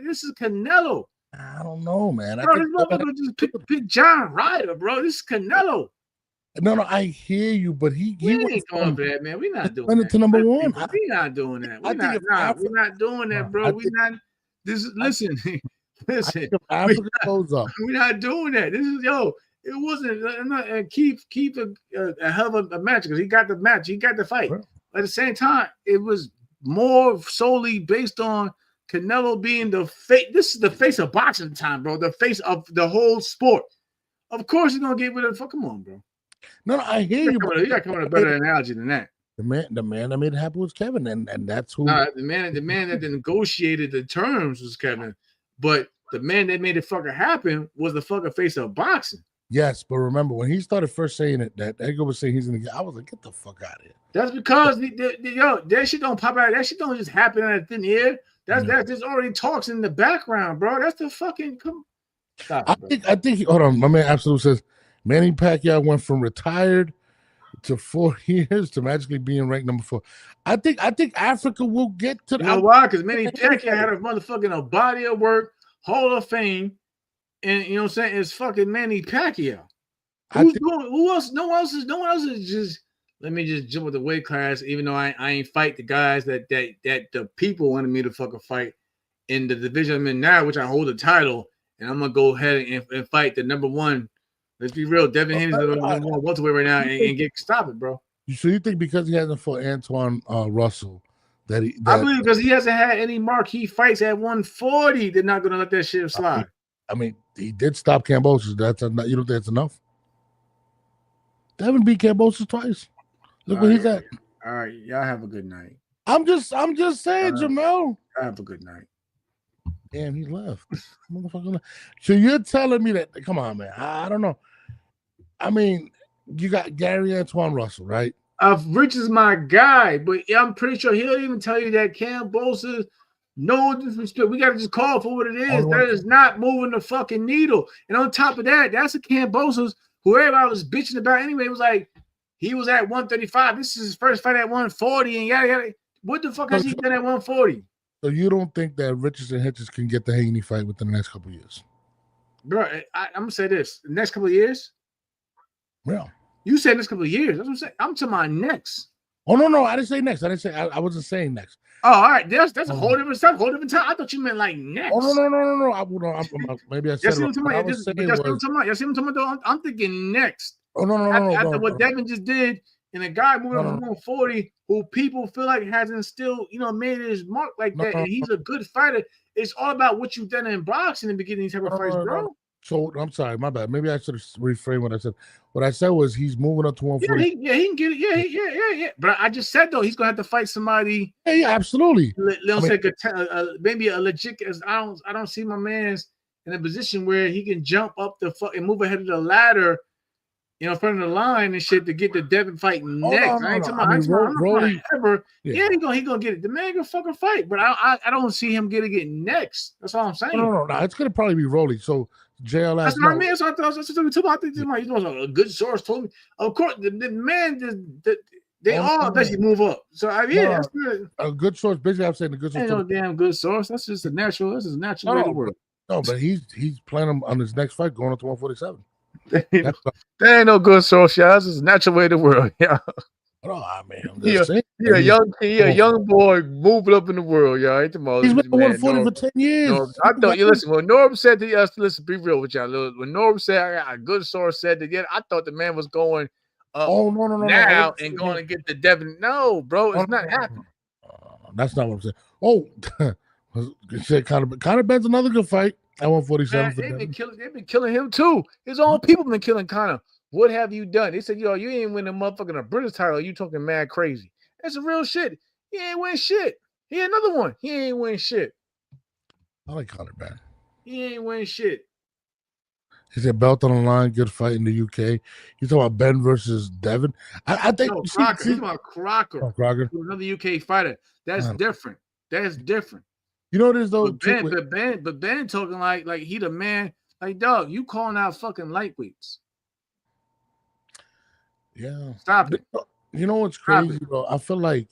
This is Canelo. I don't know, man. Bro, this motherfucker just pick John Ryder, bro. This is Canelo. No, I hear you, but he ain't going for that, man. We're not doing that. To number one. We're not doing that. We're not doing that, bro. Listen. Listen, Africa goes up. We're not doing that. This is it wasn't. Keep a hell of a match because he got the match. He got the fight. Right. At the same time, it was more solely based on Canelo being the face. This is the face of boxing at the time, bro. The face of the whole sport. Of course, he's gonna get rid of. Come on, bro. No, I hear you. You got to come with a better analogy than that. The man that made it happen was Kevin, and that's who. The man that negotiated the terms was Kevin. But the man that made it fucking happen was the fucking face of boxing. Yes, but remember when he started first saying it, that Edgar was saying he's gonna get. I was like, get the fuck out of here. That's because that shit don't pop out. That shit don't just happen out of thin air. There's already talks in the background, bro. That's the fucking Stop it, bro. I think. Hold on, my man Absolute says Manny Pacquiao went from retired to 4 years to magically being ranked number 4. I think Africa will get to. You know why? Because Manny Pacquiao had a motherfucking a body of work, Hall of Fame, and you know what I'm saying? It's fucking Manny Pacquiao. Who's doing? Who else? No one else is just. Let me just jump with the weight class, even though I ain't fight the guys that the people wanted me to fucking fight in the division I'm in now, which I hold the title, and I'm gonna go ahead and fight the number one. Let's be real, Devin Haney's the number one welterweight right now, and get stop it, bro. So you think because he hasn't fought Antoine Russell that I believe because he hasn't had any marquee fights at 140, they're not gonna let that shit slide. I mean, he did stop Kambosos. That's not, you don't think that's enough? Devin beat Kambosos twice. Look where he's at. All right, y'all have a good night. I'm just saying, Jamel. Have a good night. Damn, he left. Motherfucker left. So you're telling me that? Come on, man. I don't know. I mean, you got Gary Antoine Russell, right? Rich is my guy, but I'm pretty sure he'll even tell you that Kambosos, no disrespect, we got to just call for what it is. That is not moving the fucking needle. And on top of that, that's a Kambosos who everybody was bitching about anyway. It was like, he was at 135. This is his first fight at 140, and yada yada. What the fuck has he done at 140? So you don't think that Richardson Hitchens can get the Haney fight within the next couple of years? Bro, I'm gonna say this: the next couple of years. Yeah. You said next couple of years. That's what I'm saying. I'm to my next. Oh no, I didn't say next. I didn't say. I wasn't saying next. Oh, all right. That's a whole different stuff. Whole different time. I thought you meant like next. Oh no. Maybe I said. You see what I'm talking about? I'm thinking next. Oh no. After what Devin just did, and a guy moving up to 140 who people feel like hasn't still, made his mark like that, and he's a good fighter. It's all about what you've done in boxing and beginning these type of fights, bro. So I'm sorry, my bad. Maybe I should have reframed what I said. What I said was he's moving up to 140. He can get it. Yeah. But I just said though he's gonna have to fight somebody. Yeah, absolutely. Maybe a legit. I don't see my man's in a position where he can jump up the and move ahead of the ladder, in front of the line and shit to get the Devin fight next. I ain't talking about ever. Yeah, he gonna get it. The man gonna fucking fight, but I don't see him getting it next. That's all I'm saying. No. It's gonna probably be Rolly. So JLS. That's what I mean. That's what I think a good source told me. Of course, the man they all eventually move up. So that's good. A good source. Basically, I'm saying a good source. Ain't no damn good source. That's just a natural. That's just a natural way to work. No, but he's planning on his next fight going up to 147. There ain't no good source, y'all. This is a natural way to world, yeah. Oh, I mean, a young boy moving up in the world, y'all. He's been 140 for 10 years. I thought you listen. When Norm said to us, listen, be real with y'all. When Norm said, I got a good source said that, I thought the man was going up now and going to get the Devin. No, bro, it's not happening. That's not what I'm saying. Oh, said Conor Benn's another good fight at 147. They've been killing him too. His own people been killing Conor. What have you done? They said, you ain't win a motherfucking a British title. You talking mad crazy. That's a real shit. He ain't win shit. He another one. He ain't win shit. I like Conor Ben. He ain't win shit. He said belt on the line, good fight in the UK. You talking about Ben versus Devin? I think Crocker. He's about Crocker. Oh, Crocker. Another UK fighter. That's different. That's different. You know what it is though? But Ben talking like he the man. Like, dog, you calling out fucking lightweights. Yeah. Stop it. You know what's crazy, bro? I feel like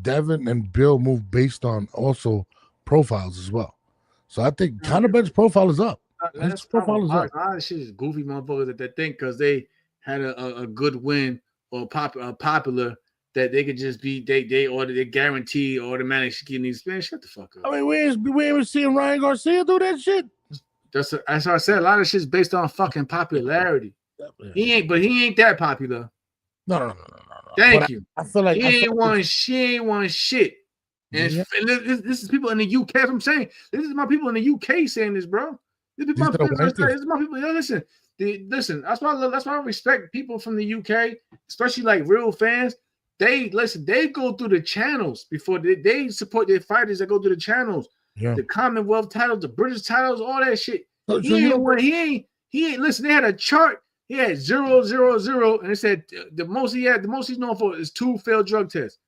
Devin and Bill move based on also profiles as well. So I think Conor Benn's profile is up. His profile is up. A lot of shit is goofy motherfuckers that they think because they had a good win or popular that they could just be they guarantee automatic getting these. Man, shut the fuck up. I mean, we ain't seeing Ryan Garcia do that shit. That's what I said. A lot of shit's based on fucking popularity. He ain't that popular. No. Thank you. I feel like she ain't won shit. And this is people in the UK. That's what I'm saying. This is my people in the UK saying this, bro. This is my people. Listen. That's why I respect people from the UK, especially like real fans. They go through the channels before they support their fighters that go through the channels. Yeah. The Commonwealth titles, the British titles, all that shit. He ain't listen, they had a chart. He had 0, 0, 0, and it said the most he's known for is 2 failed drug tests.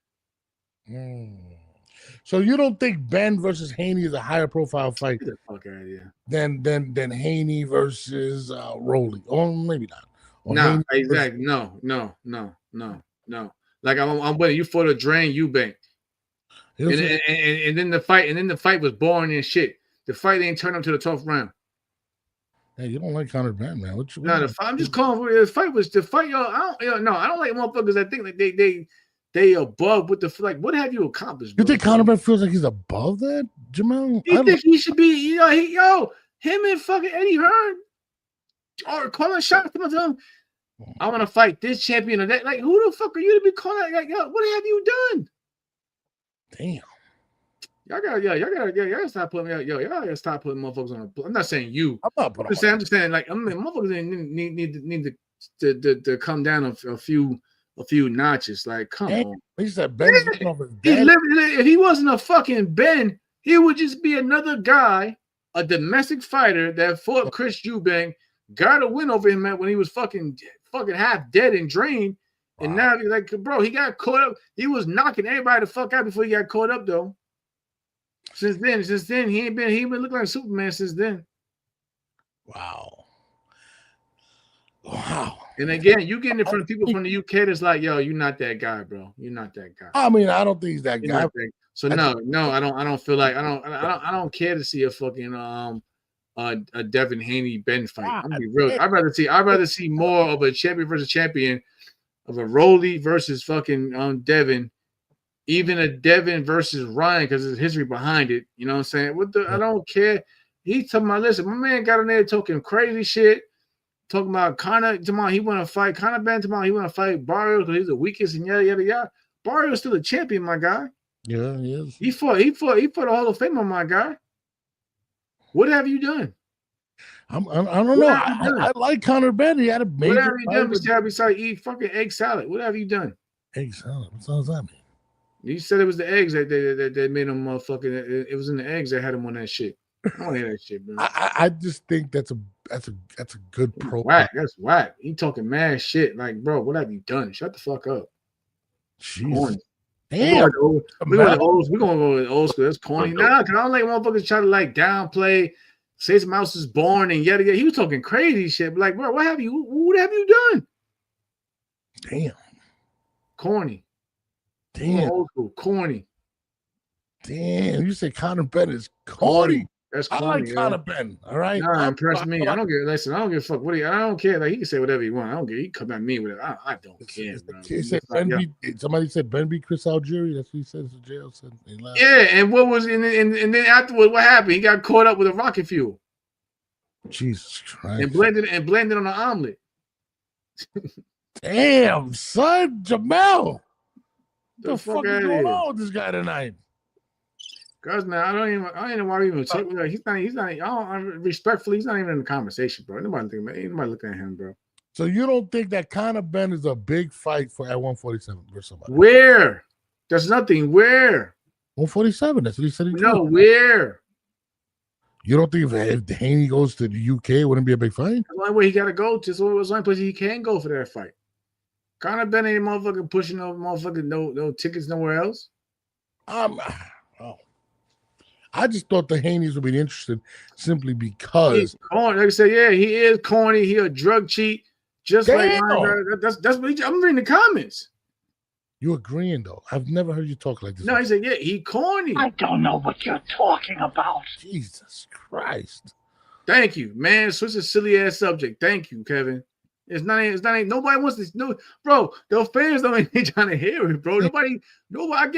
So you don't think Ben versus Haney is a higher profile fight Get the fuck out of here. than Haney versus Rolly? Or maybe not. Or Nah, Haney versus, exactly. No. Like I'm waiting. You for the drain, you bank. And then the fight was boring and shit. The fight ain't turned up to the 12th round. Hey, you don't like Conor Ben, man? What No, the fight, I'm just calling for the fight was the fight. Yo, I don't like motherfuckers that think like they above with the like. What have you accomplished? You Bro? think Conor Ben feels like he's above that, Jamel? You think he should be? Him and fucking Eddie Hearn or calling shots to them. I want to fight this champion or that. Like, who the fuck are you to be calling? Like, yo, what have you done? Damn. Y'all gotta stop putting me out. Y'all gotta stop putting motherfuckers on. I'm not saying you. I'm just saying, like, motherfuckers need to come down a few notches. Like, come on. He said Ben is looking over his if he wasn't a fucking Ben, he would just be another guy, a domestic fighter that fought Chris Eubank, got a win over him when he was fucking half dead and drained. Wow. And now, like, bro, he got caught up. He was knocking everybody the fuck out before he got caught up, though. Since then, he ain't been looking like Superman since then. Wow. And again, you getting in front of people from the UK that's like, yo, you're not that guy, bro. You're not that guy. I mean, I don't think he's that guy. So no, I don't feel like I don't care to see a fucking a Devin Haney Ben fight. I'm gonna be real. I'd rather see more of a champion versus champion, of a Rolly versus fucking Devin. Even a Devin versus Ryan, because there's history behind it. You know what I'm saying? I don't care. He told my listen, my man got in there talking crazy shit, talking about Conor. Tomorrow he want to fight Conor Ben. Tomorrow he want to fight Barrios because he's the weakest and yada yada yada. Barrios still a champion, my guy. Yeah, he is. He fought a Hall of Famer, my guy. What have you done? I don't know. I like Conor Ben. He had a major. What have you done besides eat fucking egg salad? What have you done? Egg salad. What does that mean? You said it was the eggs that made him motherfucking. It was in the eggs that had him on that shit. I don't hear that shit, bro. I just think that's a good pro. Whack. That's whack. He talking mad shit. Like, bro, what have you done? Shut the fuck up. Jeez. Damn. We're gonna go with old school. That's corny. Nah, cause I don't like motherfuckers try to like downplay. Say some mouse is born and yada yada. He was talking crazy shit. But like, bro, what have you done? Damn. Corny. Damn. Old school. Corny. Damn. You say Conor Ben is corny. That's corny. I like Conor Ben. All right. Nah, impress me. I don't give a fuck. I don't care. Like, he can say whatever he want. I don't care. He can come at me with it. I don't care, bro. Somebody said Ben beat Chris Algieri. That's what he says in jail. Yeah, and what was and then afterward, what happened? He got caught up with a rocket fuel. Jesus Christ. And blended on an omelet. Damn, son, Jamel. The fuck is going on with this guy tonight? Cause man, I ain't know why we even talk. He's not. Respectfully, he's not even in the conversation, bro. Nobody looking at him, bro. So you don't think that Conor Ben is a big fight at 147 versus somebody? Where? There's nothing. Where? 147. That's what he said. No, where? You don't think if Haney goes to the UK, it wouldn't be a big fight? The only way he got to go to, so it was the only place he can go for that fight. Conor Ben ain't motherfucking pushing no tickets nowhere else. I just thought the Haneys would be interested simply because he's corny. Like I said, yeah, he is corny. He a drug cheat, just like that's what I'm reading the comments. You agreeing though? I've never heard you talk like this. No, he said, yeah, he corny. I don't know what you're talking about. Jesus Christ! Thank you, man. Switch a silly ass subject. Thank you, Kevin. It's not. Nobody wants this. No, bro. The fans don't ain't trying to hear it, bro. Nobody.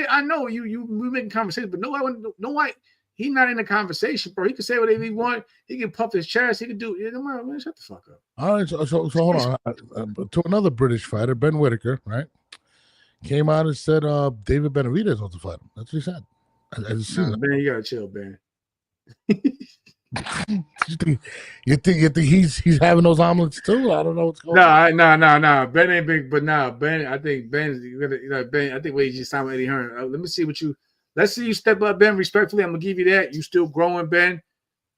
I know you. We making conversation, but nobody. He's not in the conversation, bro. He can say whatever he want. He can puff his chest. He can do. Man, shut the fuck up. All right, so hold on. To another British fighter, Ben Whitaker, right, came out and said David Benavidez wants to fight him. That's what he said. I just seen that. Ben, you gotta chill, Ben. You think he's having those omelets too? I don't know what's going on. No. Ben ain't big, but Ben. I think Ben. Ben. I think what you just signed with Eddie Hearn. Let me see what you. Let's see you step up, Ben. Respectfully, I'm gonna give you that. You still growing, Ben.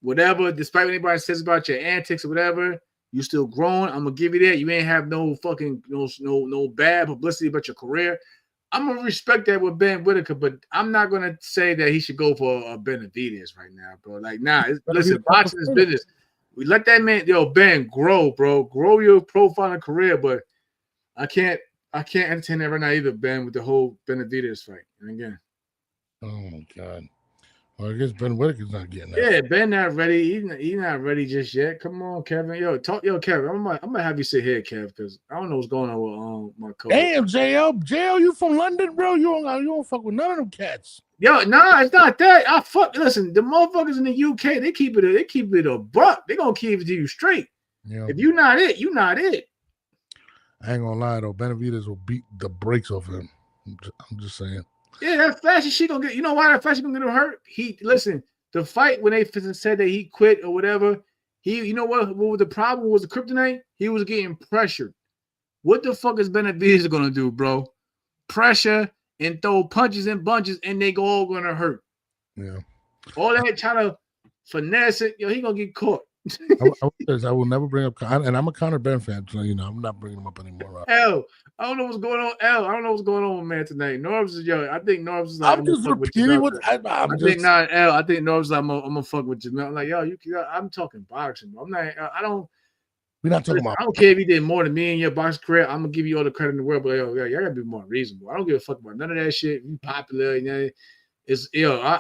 Whatever, despite what anybody says about your antics or whatever, you still growing. I'm gonna give you that. You ain't have no fucking no bad publicity about your career. I'm gonna respect that with Ben Whitaker, but I'm not gonna say that he should go for a Benavidez right now, bro. Like, nah, listen, boxing is business. We let that man, Ben, grow, bro. Grow your profile and career, but I can't entertain that right now either, Ben, with the whole Benavidez fight. And again. Oh my God. Well, I guess Ben Whitaker's not getting that. Yeah, Ben not ready. He's not ready just yet. Come on, Kevin. Kevin. I'm gonna have you sit here, Kev, because I don't know what's going on with my coach. Damn, JL, you from London, bro? You don't fuck with none of them cats. Yo, nah, it's not that. Listen, the motherfuckers in the UK, they keep it a buck. They gonna keep it to you straight. Yeah. If you not it, you not it. I ain't gonna lie though, Benavidez will beat the brakes off him. I'm just saying. Yeah, that flashy shit gonna get. You know why that flashy gonna get him hurt? Listen. The fight when they said that he quit or whatever, you know what was the problem? Was the kryptonite? He was getting pressured. What the fuck is Benavidez gonna do, bro? Pressure and throw punches and bunches, and they all gonna hurt. Yeah. All that trying to finesse it, he gonna get caught. I will never bring up, and I'm a Conor Ben fan, so I'm not bringing him up anymore. I don't know what's going on. I don't know what's going on with man tonight. Norbs is I think Norbs is like, I'm just repeating what I think. I think Norbs is I'm gonna fuck with you. I'm like, I'm talking boxing. Bro. I'm not. I don't. We're not talking about. I don't care if you did more than me in your boxing career. I'm gonna give you all the credit in the world, but y'all gotta be more reasonable. I don't give a fuck about none of that shit. You popular,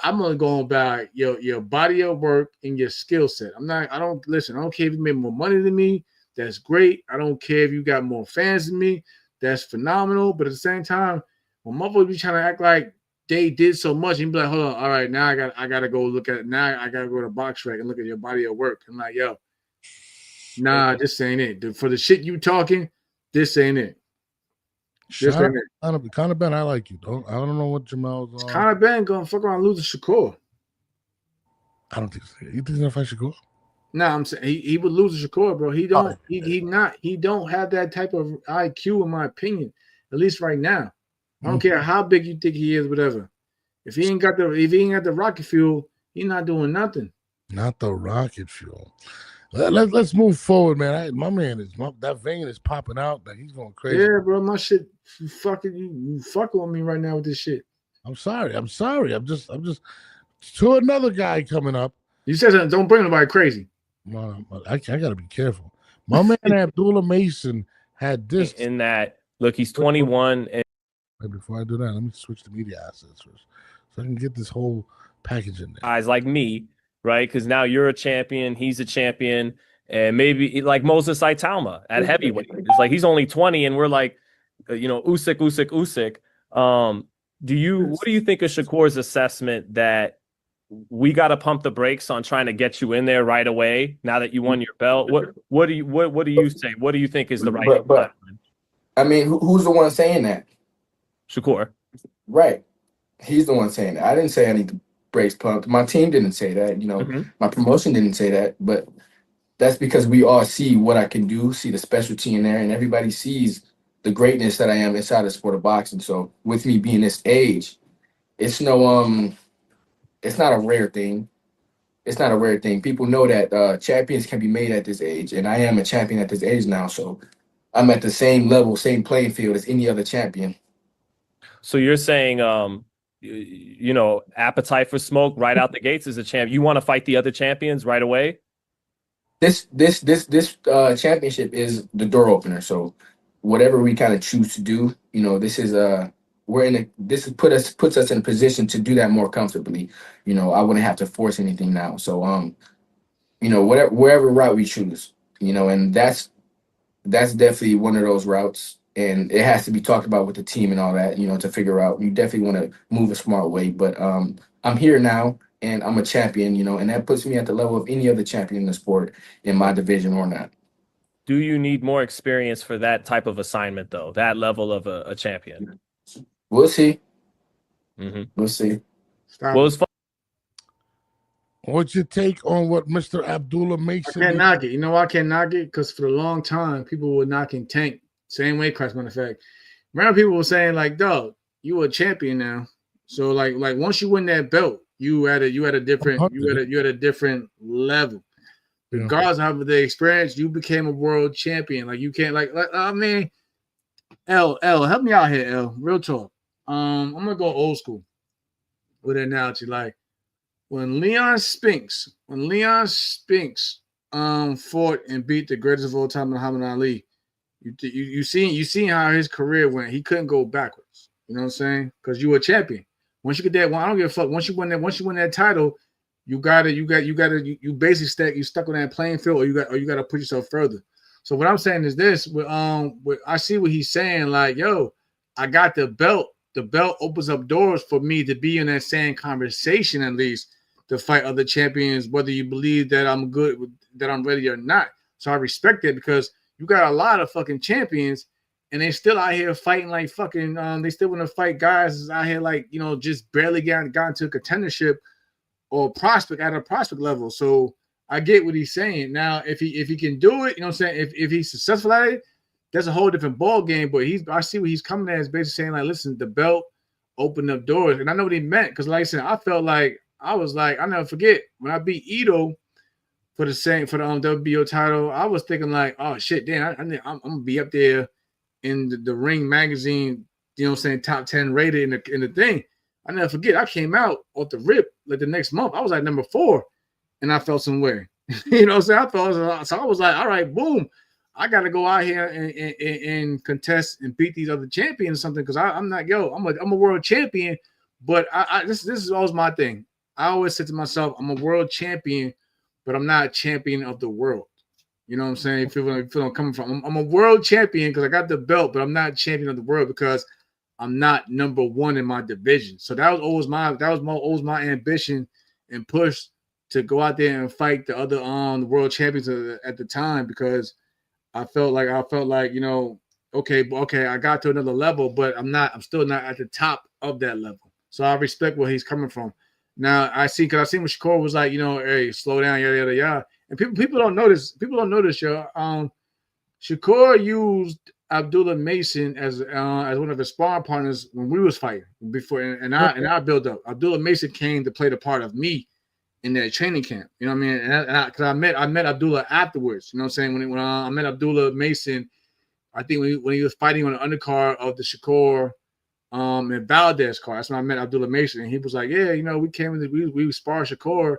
I'm gonna go by your body of work and your skill set. I don't care if you made more money than me. That's great. I don't care if you got more fans than me. That's phenomenal. But at the same time, when motherfuckers be trying to act like they did so much, and be like, hold on, all right, now I gotta go look at it. Now I gotta go to box track and look at your body of work. I'm like, nah, this ain't it. For the shit you talking, this ain't it. Conor Ben, I like you. I don't know what Jamal's on. Conor Ben gonna fuck around losing Shakur. I don't think so. You think he's gonna fight Shakur? No, I'm saying he would lose to Shakur, bro. He don't have that type of IQ, in my opinion. At least right now. I don't care how big you think he is, whatever. If he ain't got the rocket fuel, he's not doing nothing. Not the rocket fuel. Let's move forward, man. My man that vein is popping out. Like he's going crazy. Yeah, bro. My shit you fucking with me right now with this shit. I'm sorry. I'm just to another guy coming up. You said something, don't bring nobody crazy. I gotta be careful. My man Abdullah Mason had this in that look, he's 21. And before I do that, let me switch to media assets first, so I can get this whole package in there. Guys like me, right? Because now you're a champion, he's a champion, and maybe like Moses Saitama at heavyweight. It's like he's only 20, and we're like, Usyk. What do you think of Shakur's assessment that we got to pump the brakes on trying to get you in there right away now that you won your belt? What do you say? What do you think is the right? But I mean, who's the one saying that? Shakur. Right. He's the one saying that. I didn't say I need the brakes pumped. My team didn't say that. My promotion didn't say that. But that's because we all see what I can do, see the specialty in there, and everybody sees the greatness that I am inside the sport of boxing. So with me being this age, it's it's not a rare thing. It's not a rare thing. People know that champions can be made at this age, and I am a champion at this age now. So I'm at the same level, same playing field as any other champion. So you're saying, appetite for smoke right out the gates as a champ. You want to fight the other champions right away? This championship is the door opener. So whatever we kind of choose to do, this is puts us in a position to do that more comfortably. I wouldn't have to force anything now. So wherever route we choose, and that's definitely one of those routes, and it has to be talked about with the team and all that, to figure out. You definitely want to move a smart way, but I'm here now and I'm a champion, and that puts me at the level of any other champion in the sport in my division or not. Do you need more experience for that type of assignment though? That level of a champion? We'll see. Mm-hmm. We'll see. What's your take on what Mr. Abdullah makes? I can't knock it. You know why I can't knock it? Because for a long time, people were knocking Tank. Same way, Christ, matter of fact. Remember, people were saying, like, dog, you a champion now. So, like once you win that belt, you at a different level. Yeah. Regardless of the experience, you became a world champion. Like, you can't, L, help me out here, L. Real talk. I'm gonna go old school with an analogy. Like when Leon Spinks fought and beat the greatest of all time, Muhammad Ali. You seen how his career went. He couldn't go backwards. You know what I'm saying? Because you were a champion. Once you get that one, I don't give a fuck. Once you win that title, you basically stuck on that playing field, or you gotta put yourself further. So what I'm saying is this: I see what he's saying. Like, yo, I got the belt. The belt opens up doors for me to be in that same conversation, at least to fight other champions, whether you believe that I'm good, that I'm ready or not. So I respect that, because you got a lot of fucking champions, and they still out here fighting like fucking. They still want to fight guys out here like, you know, just barely got into a contendership or prospect at a prospect level. So I get what he's saying. Now, if he can do it, you know what I'm saying. If he's successful at it, that's a whole different ball game. But I see what he's coming at is basically saying like, listen, the belt opened up doors, and I know what he meant, because like I said, I felt like I'll never forget when I beat Ito for the WBO title. I was thinking like, oh shit, damn, I'm gonna be up there in the Ring magazine, you know what I'm saying, top 10 rated in the thing. I never forget, I came out off the rip like the next month. I was like number 4, and I felt some way. You know what I'm saying? So I was like, all right, boom, I got to go out here and contest and beat these other champions or something, because I'm a world champion. But this is always my thing. I always said to myself, I'm a world champion, but I'm not a champion of the world. You know what I'm saying? You feel where I'm coming from. I'm a world champion because I got the belt, but I'm not champion of the world because I'm not number 1 in my division. So that was always my ambition and push to go out there and fight the other the world champions at the time, because I felt like, you know, okay, I got to another level, but I'm still not at the top of that level. So I respect where he's coming from. Now I seen what Shakur was like, you know, hey, slow down, yada yada yada. And people don't notice. People don't notice, yo. Shakur used Abdullah Mason as one of his sparring partners when we was fighting before, and I built up. Abdullah Mason came to play the part of me in that training camp. You know what I mean? And because I met Abdullah afterwards. You know what I'm saying? When I met Abdullah Mason, I think when he was fighting on the undercard of the Shakur and Valdez card, that's when I met Abdullah Mason, and he was like, yeah, you know, we sparred Shakur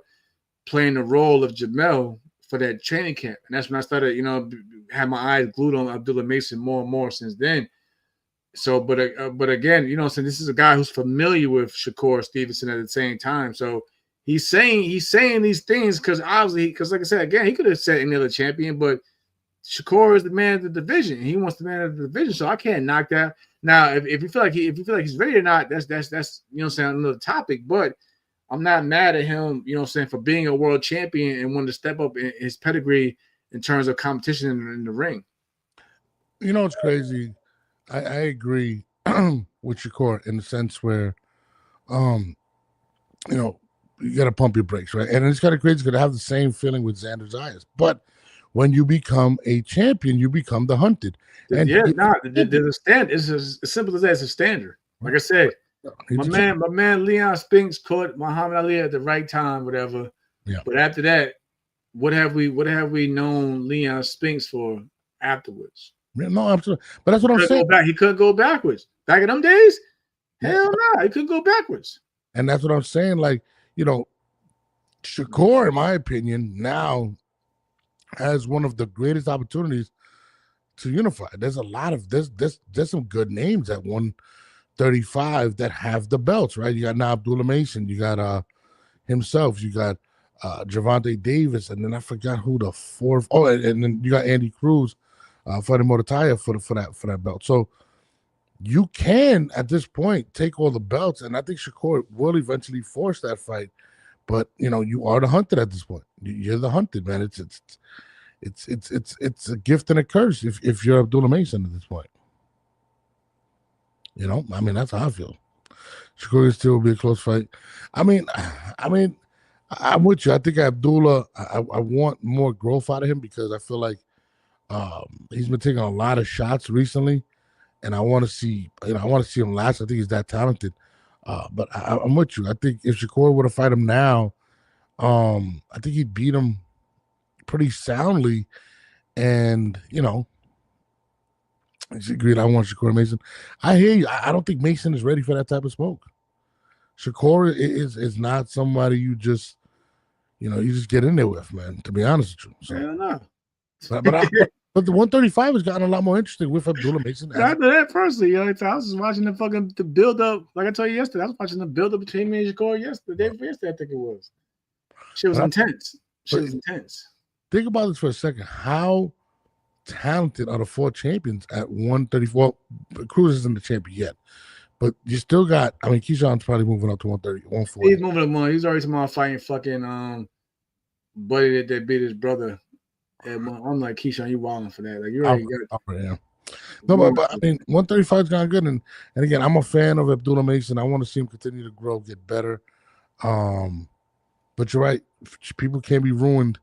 playing the role of Jamel for that training camp. And that's when I started, you know, had my eyes glued on Abdullah Mason more and more since then. So, but again, you know, so this is a guy who's familiar with Shakur Stevenson at the same time. So he's saying these things because like I said, again, he could have said any other champion, but Shakur is the man of the division. He wants the man of the division, so I can't knock that. Now, if you feel like he's ready or not, that's you know what I'm saying, another topic. But I'm not mad at him, you know what I'm saying, for being a world champion and wanting to step up in his pedigree in terms of competition in the ring. You know, it's crazy. I agree with Shakur in the sense where, you know, you got to pump your brakes, right? And it's kind of crazy because I have the same feeling with Xander Zayas. But when you become a champion, you become the hunted. And there's a standard. It's as simple as that. It's a standard. Like I said, my man Leon Spinks caught Muhammad Ali at the right time, whatever. Yeah. But after that, what have we known Leon Spinks for afterwards? No, absolutely. But that's what I'm saying. He couldn't go backwards. Back in them days, hell no, he couldn't go backwards. And that's what I'm saying. Like, you know, Shakur, in my opinion, now has one of the greatest opportunities to unify. There's a lot of there's some good names at 135 that have the belts, right? You got now Abdullah Mason, you got himself, you got Gervonta Davis, and then I forgot who the fourth. Oh, and then you got Andy Cruz fighting Motataya for that belt. So you can at this point take all the belts, and I think Shakur will eventually force that fight. But you know, you are the hunted at this point. You're the hunted, man. It's a gift and a curse if you're Abdullah Mason at this point. You know, I mean, that's how I feel. Shakur will still be a close fight. I mean, I'm with you. I think Abdullah, I want more growth out of him because I feel like he's been taking a lot of shots recently, and I want to see him last. I think he's that talented. But I'm with you. I think if Shakur were to fight him now, I think he'd beat him pretty soundly. And, you know, Agreed. I want Shakur Mason. I hear you. I don't think Mason is ready for that type of smoke. Shakur is not somebody you just get in there with, man. To be honest with you. So, Hell no. but the 135 has gotten a lot more interesting with Abdullah Mason. I know that personally. I was just watching the build up. Like I told you yesterday, I was watching the build up between me and Shakur yesterday. Yesterday, I think it was. Shit was intense. Shit was intense. Think about this for a second. How talented are the 4 champions at 134? Cruz isn't the champion yet, but you still got. I mean, Keyshawn's probably moving up to 130, 140. He's moving up more. He's already tomorrow fighting fucking buddy that beat his brother. And I'm like, Keyshawn, you wilding for that? Like you already got. Yeah. No, but I mean, 135's gone good, and again, I'm a fan of Abdullah Mason. I want to see him continue to grow, get better. But you're right. People can't be ruined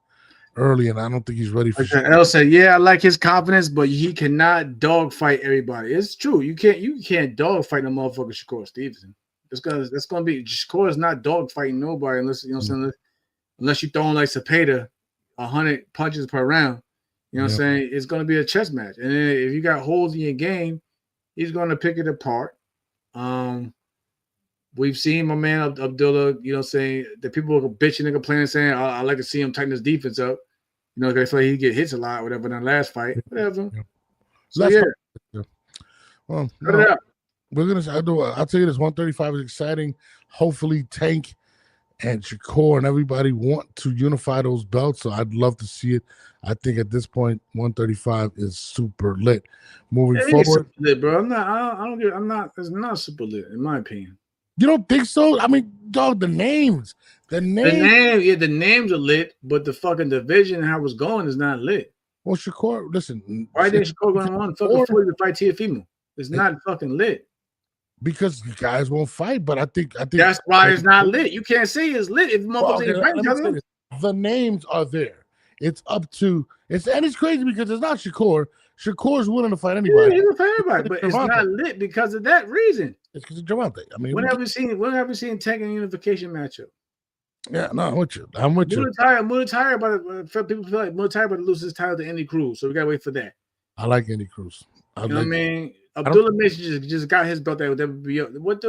early, and I don't think he's ready for sure. El said, "Yeah, I like his confidence, but he cannot dogfight everybody." It's true. You can't dogfight no motherfucker Shakur Stevenson. That's gonna be Shakur is not dogfighting nobody unless you know what I'm saying. Unless you throwing like Cepeda 100 punches per round. You know what I'm saying? It's gonna be a chess match, and then if you got holes in your game, he's gonna pick it apart. We've seen my man Abdullah, you know, saying that people are bitching and complaining, saying, I like to see him tighten his defense up. You know, they feel like he get hits a lot, whatever, in the last fight, whatever. Yeah. So, yeah. Well, no, I'll tell you this, 135 is exciting. Hopefully Tank and Shakur and everybody want to unify those belts, so I'd love to see it. I think at this point, 135 is super lit. Moving forward, super lit, bro. It's not super lit, in my opinion. You don't think so? I mean, dog, the names are lit, but the fucking division and how it's going is not lit. Well, Shakur, listen. Why did Shakur going on fucking 40 to fight Tiafimo? It's not fucking lit. Because you guys won't fight, but I think that's why it's not lit. You can't say it's lit if motherfuckers ain't fighting each other. The names are there. It's up to and it's crazy because it's not Shakur. Shakur's willing to fight anybody. Yeah, he's fight everybody, but it's not lit because of that reason. It's because of Javante. I mean, when have we seen Tank and unification matchup? Yeah, no, I'm with you. Muay Thai about people feel like Muay Thai about to lose his title to Andy Cruz, so we gotta wait for that. I like Andy Cruz. You know what I mean? Abdullah Mason just got his belt that would be but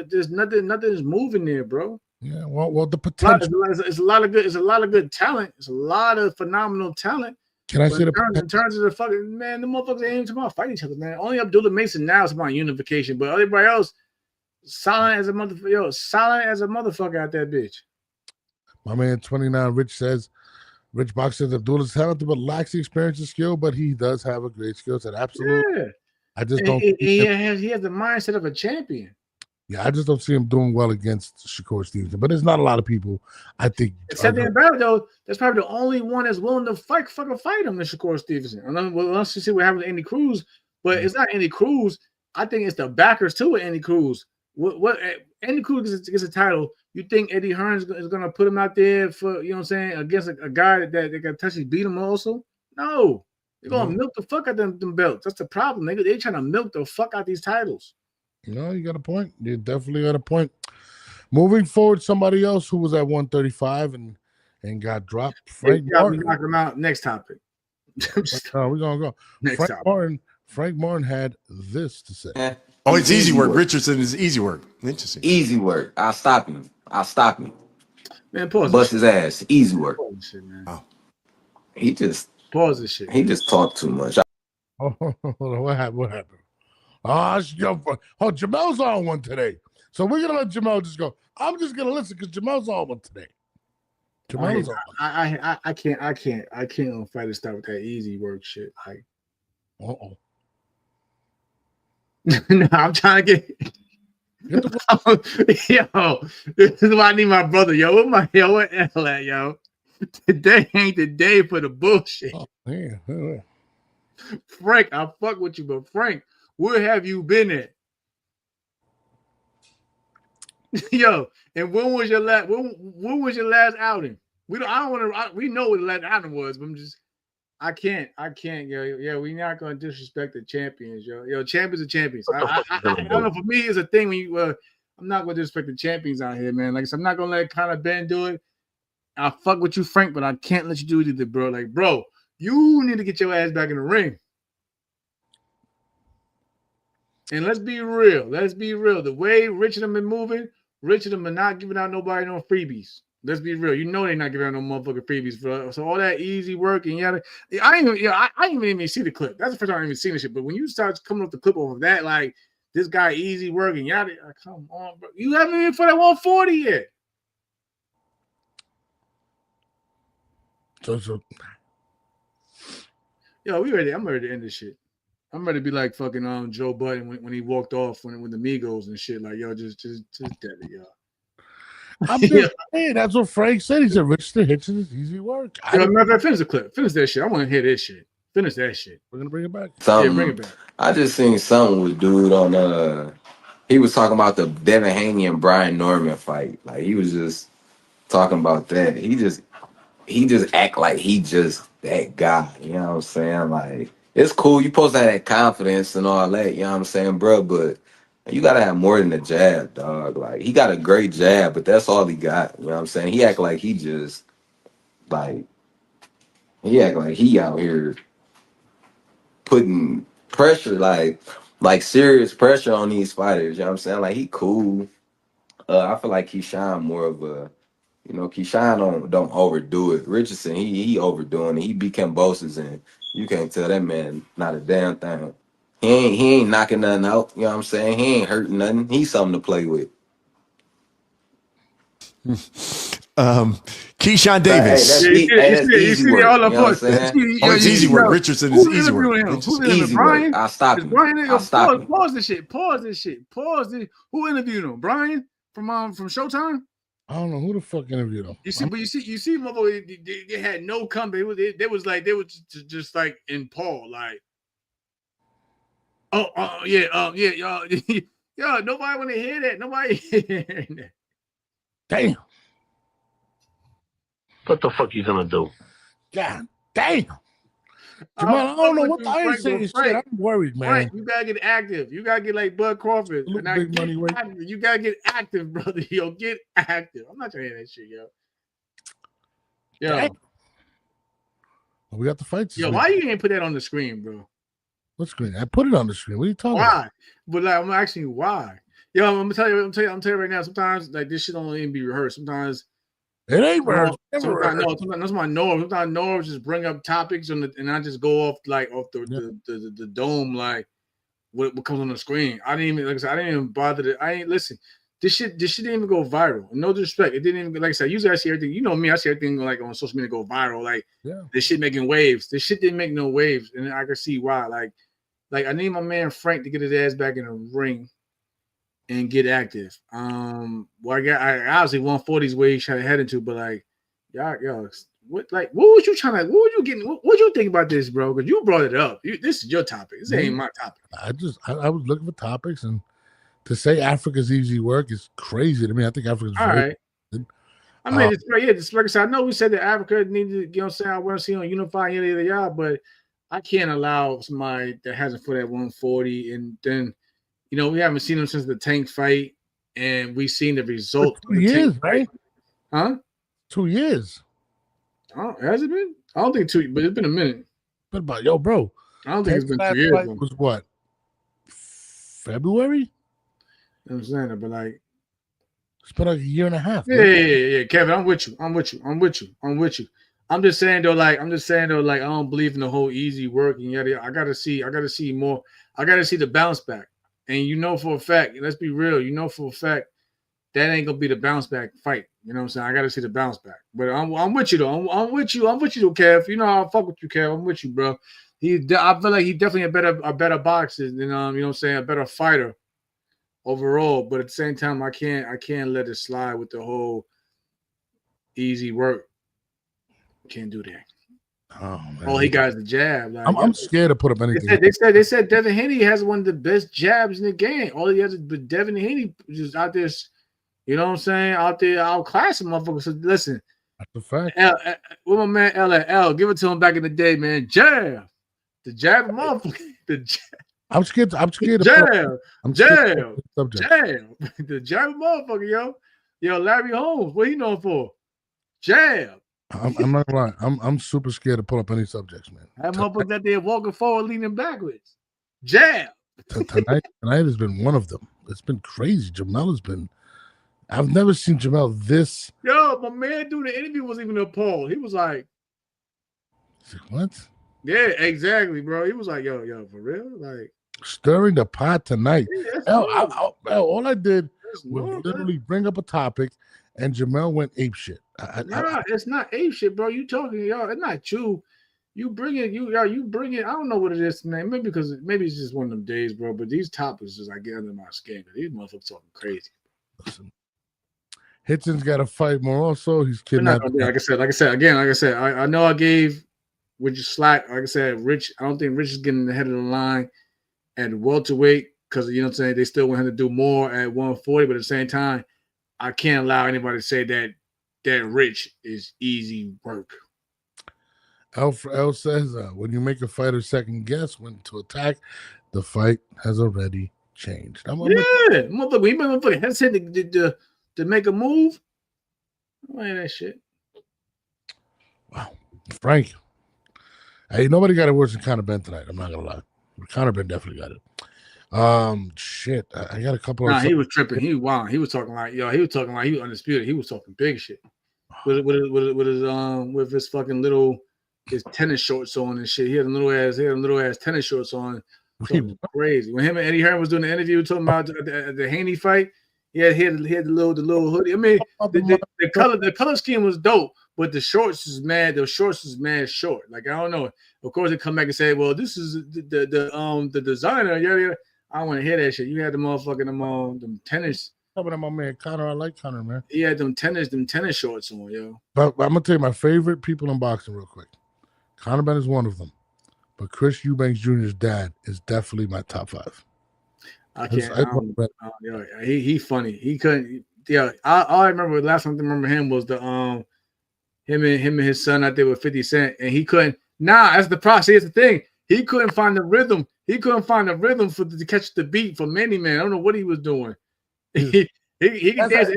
there's nothing is moving there, bro. Yeah, well, the potential. It's a lot of good talent. It's a lot of phenomenal talent. Can I say in terms of the fucking man, the motherfuckers ain't even about fighting each other, man. Only Abdullah Mason now is about unification, but everybody else silent as a motherfucker out that bitch. My man 29 Rich Box says Abdullah's talented but lacks the experience and skill, but he does have a great skill set. Absolutely. Yeah. I just don't. He has the mindset of a champion. Yeah, I just don't see him doing well against Shakur Stevenson. But there's not a lot of people, I think. Except in battle, though, that's probably the only one that's willing to fight him than Shakur Stevenson. Unless you see what happened to Andy Cruz. But it's not Andy Cruz. I think it's the backers to Andy Cruz. What Andy Cruz gets a title. You think Eddie Hearn is going to put him out there for, you know what I'm saying, against a guy that can touch beat him also? No. They're going to milk the fuck out them belts. That's the problem. They're trying to milk the fuck out these titles. No, you got a point. You definitely got a point. Moving forward, somebody else who was at 135 and got dropped. Frank Martin. Knock him out. Next topic. We're going to go. Next topic. Frank Martin had this to say. Oh, it's easy work. Richardson is easy work. Interesting. Easy work. I'll stop him. Man, pause. Bust his ass. Easy work. Shit, man. Oh. He just pause this shit. He just talked too much. What happened? Jamel's on one today. So we're gonna let Jamel just go. I'm just gonna listen because Jamel's on one today. Jamel's on one. I can't fight to start with that easy work shit. Like, no, I'm trying to get yo, this is why I need my brother. Yo, what L at, yo? Today ain't the day for the bullshit. Oh, man. Frank, I fuck with you, but Frank, where have you been at? Yo, and when was your last outing? We know what the last outing was, but I can't, yo. Yeah, we're not gonna disrespect the champions, yo. Yo, champions are champions. I don't know. For me, it's a thing when you. I'm not gonna disrespect the champions out here, man. Like, so I'm not gonna let Conor Ben do it. I fuck with you, Frank, but I can't let you do it either, bro. Like, bro, you need to get your ass back in the ring. And let's be real. Let's be real. The way Rich and them been moving, Rich and them are not giving out nobody no freebies. Let's be real. You know they're not giving out no motherfucking freebies. So all that easy work and yada. I didn't even see the clip. That's the first time I even seen this shit. But when you start coming up the clip over that, like this guy easy work and yada, come on, bro. You haven't even for that 140 yet. So. Yo, I'm ready to end this shit. I'm ready to be like fucking Joe Budden when he walked off when the Migos and shit. Like, yo, just dead it, yo. I'm just saying, that's what Frank said. He said, Rich the Hits is easy work. Finish the clip. Finish that shit. I want to hear this shit. Finish that shit. We're gonna bring it back. Yeah, bring it back. I just seen something with dude on he was talking about the Devin Haney and Brian Norman fight. Like he was just talking about that. He just act like he just that guy. You know what I'm saying? Like it's cool. You supposed to have that confidence and all that. You know what I'm saying, bro? But you gotta have more than a jab, dog. Like he got a great jab, but that's all he got. You know what I'm saying? He act like he just like he out here putting pressure, like serious pressure on these fighters. You know what I'm saying? Like he cool. I feel like Keyshawn more of a, Keyshawn don't overdo it. Richardson, he overdoing it. He beat Cambosis, and you can't tell that man not a damn thing. He ain't knocking nothing out. You know what I'm saying? He ain't hurting nothing. He's something to play with. Keyshawn Davis. That's easy work. You know what I'm saying? It's easy work. Richardson is easy work. Who's easy Brian? I'll stop him. Pause this shit. Pause this. Who interviewed him? Brian from Showtime? I don't know who the fuck interviewed him. You see, motherfucker, they had no comeback. They was just like in Paul, like, yeah, yo, nobody want to hear that. Nobody hearing that. Damn. What the fuck you gonna do? God damn. Jamal, I don't know what I ain't saying shit. I'm worried, man. Right, you gotta get active. You gotta get like Bud Crawford. Big money, you gotta get active, brother. Yo, get active. I'm not trying to hear that shit, yo. Well, we got the fights. Yo, why you ain't put that on the screen, bro? What screen? I put it on the screen. What are you talking about? Why? But like, I'm asking you why. Yo, I'm gonna tell you right now. Sometimes like this shit don't even be rehearsed. Sometimes it ain't rehearsed. Sometimes my nerves. Sometimes nerves just bring up topics and I just go off the dome like what comes on the screen. I didn't even bother to. I ain't listen. This shit didn't even go viral. No disrespect. It didn't even, like I said, usually I see everything. You know me, I see everything like on social media go viral. Like this shit making waves. This shit didn't make no waves, and I can see why. Like I need my man Frank to get his ass back in the ring and get active. I obviously 140s where he trying to head into, but like y'all, what was you trying to? What were you getting? What you think about this, bro? Because you brought it up. This is your topic. This ain't my topic. I was looking for topics, and to say Africa's easy work is crazy to me. I think Africa's all right. Good. I mean, it's like I said, I know we said that Africa needed, you know what I'm saying, I want to see on unify y'all, but I can't allow somebody that hasn't fought at 140 and then, you know, we haven't seen them since the Tank fight, and we've seen the result. 2 years, right? Huh? 2 years. Oh, has it been? I don't think 2, but it's been a minute. What about bro? I don't think it's been 2 years. Was what? February? You know what I'm saying, but like it's been like a year and a half. Yeah, Kevin, I'm with you. I'm just saying though, like I don't believe in the whole easy work and yada. I gotta see more. I gotta see the bounce back. And you know for a fact, let's be real, you know for a fact that ain't gonna be the bounce back fight. You know what I'm saying? I gotta see the bounce back. But I'm with you though. I'm with you though, Kev. You know I'll fuck with you, Kev. I'm with you, bro. I feel like he's definitely a better boxer than you know what I'm saying, a better fighter overall. But at the same time, I can't let it slide with the whole easy work. Can't do that. Oh man! All he got is the jab. Like, I'm scared to put up anything. They said Devin Haney has one of the best jabs in the game. All he has is Devin Haney just out there, you know what I'm saying? Out there outclassing motherfuckers. So listen, that's a fact. With my man L, give it to him back in the day, man. Jab, the jab, motherfucker. The jab. I'm scared. I'm scared. Jab. The jab, motherfucker, yo. Larry Holmes, what he known for? Jab. I'm not gonna lie. I'm super scared to pull up any subjects, man. That motherfucker that there walking forward, leaning backwards. Jab. Tonight has been one of them. It's been crazy. Jamel has been. I've never seen Jamel this. Yo, my man doing the interview was even appalled. He was like, "What?" Yeah, exactly, bro. He was like, yo, for real? Like, stirring the pot tonight. Yeah, all I did was literally bring up a topic, and Jamel went ape shit. It's not ape shit, bro. You talking, y'all? It's not you. You bring it. You bring it. I don't know what it is, man. Maybe it's just one of them days, bro. But these topics just like get under my skin. These motherfuckers talking crazy. Listen, Hitson's got to fight more. Also, he's kidnapped. Like I said, I know I gave Rich slack. Like I said, Rich. I don't think Rich is getting ahead of the line at welterweight because you know what I'm saying. They still want him to do more at 140, but at the same time, I can't allow anybody to say that Rich is easy work. El says, when you make a fighter second guess when to attack, the fight has already changed. Motherfucker, we motherfucker hesitate to make a move. Why that shit? Wow, Frank. Hey, nobody got it worse than Conor Ben tonight. I'm not gonna lie. Conor Ben definitely got it. Shit. I got a couple. He was tripping. He was talking like he was undisputed. He was talking big shit. With his fucking little his tennis shorts on and shit. He had a little ass tennis shorts on. Crazy. When him and Eddie Hearn was doing the interview talking about the Haney fight, he had the little hoodie. I mean, the color scheme was dope, but the shorts is mad. The shorts is mad short. Like I don't know. Of course, they come back and say, "Well, this is the designer." Yeah. I want to hear that shit. You had the motherfucking them tennis. Talking about my man Conor. I like Conor, man. He had them tennis shorts on, yo. But I'm gonna tell you my favorite people in boxing real quick. Conor Ben is one of them, but Chris Eubanks Jr.'s dad is definitely my top 5. He funny. He couldn't. Yeah, I remember the last time I remember him was the him and his son out there with 50 Cent, and he couldn't. That's the process. Here's the thing. He couldn't find the rhythm. He couldn't find the rhythm to catch the beat for Many Man. I don't know what he was doing. He can dance.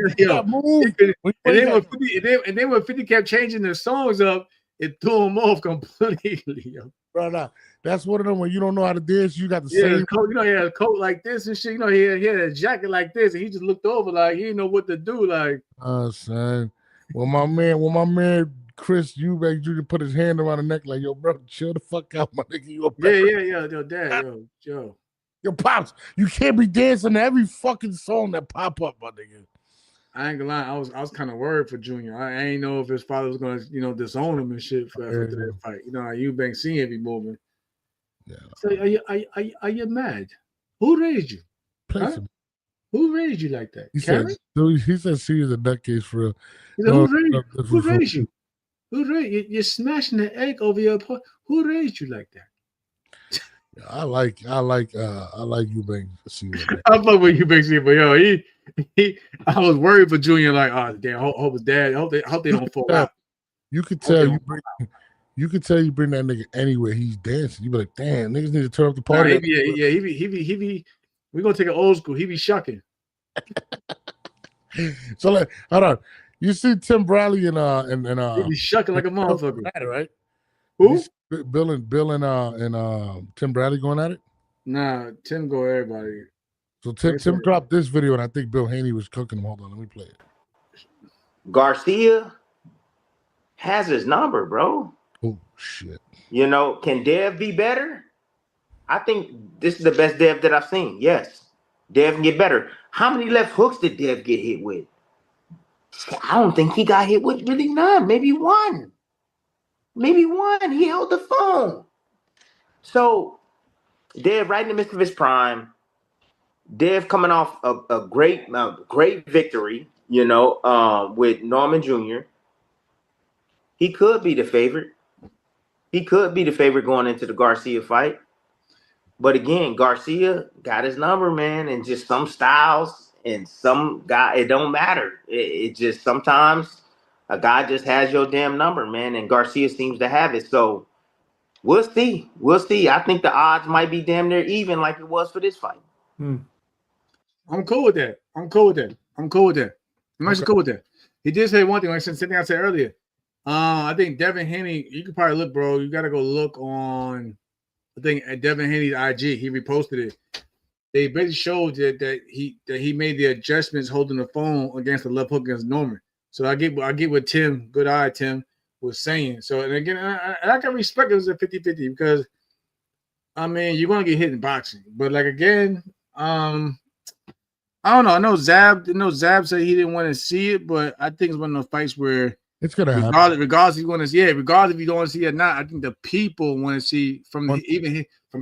And then when 50 kept changing their songs up, it threw him off completely. Bro, that's one of them when you don't know how to dance. You got the same coat. He had a coat like this and shit. He had a jacket like this, and he just looked over like he didn't know what to do. Like, son. When my man Chris Eubanks Jr. put his hand around the neck, like, yo, bro, chill the fuck out, my nigga. Yo, dad, yo. Yo, Pops, you can't be dancing to every fucking song that pop up, my nigga. I ain't gonna lie, I was kind of worried for Junior. I ain't know if his father was gonna, disown him and shit after that fight. How Eubanks seeing every movement. Yeah. So are you mad? Who raised you? Huh? Who raised you like that? He said she is a nutcase for real. He said, who raised you? Who raised you? You're smashing the egg over your pot. Who raised you like that? I like Eubanks. I fuck with Eubanks, but yo, I was worried for Junior. Like, oh damn, hope his dad. Hope they don't fall out. You could tell you bring that nigga anywhere he's dancing. You be like, damn, niggas need to turn up the party. He be. We gonna take an old school. He be shucking. So hold on. You see Tim Bradley and he be shucking like a motherfucker, right? Who? Bill and Tim Bradley going at it? Nah, Tim go everybody. So Tim dropped this video, and I think Bill Haney was cooking him. Hold on, let me play it. Garcia has his number, bro. Oh shit! Can Dev be better? I think this is the best Dev that I've seen. Yes, Dev can get better. How many left hooks did Dev get hit with? I don't think he got hit with really none. Maybe one. He held the phone. So Dev right in the midst of his prime. Dev coming off a great victory, with Norman Jr. He could be the favorite. He could be the favorite going into the Garcia fight. But again, Garcia got his number, man, and just some styles and some guy, it don't matter. It just sometimes a guy just has your damn number, man, and Garcia seems to have it. So we'll see. I think the odds might be damn near even like it was for this fight. I'm cool with that. I'm actually cool with that. He did say one thing, like something I said earlier. I think Devin Haney, you could probably look, bro. You got to go look on, I think, at Devin Haney's IG. He reposted it. they basically showed that he made the adjustments holding the phone against the left hook against Norman. So I get what Tim, good eye Tim, was saying. So and again, I can respect it as a 50-50 because I mean you're gonna get hit in boxing, but like again, I don't know. I know Zab said he didn't want to see it, but I think it's one of those fights where it's gonna happen. Regardless if you want to see it, regardless if you don't want to see it or not, I think the people want to see from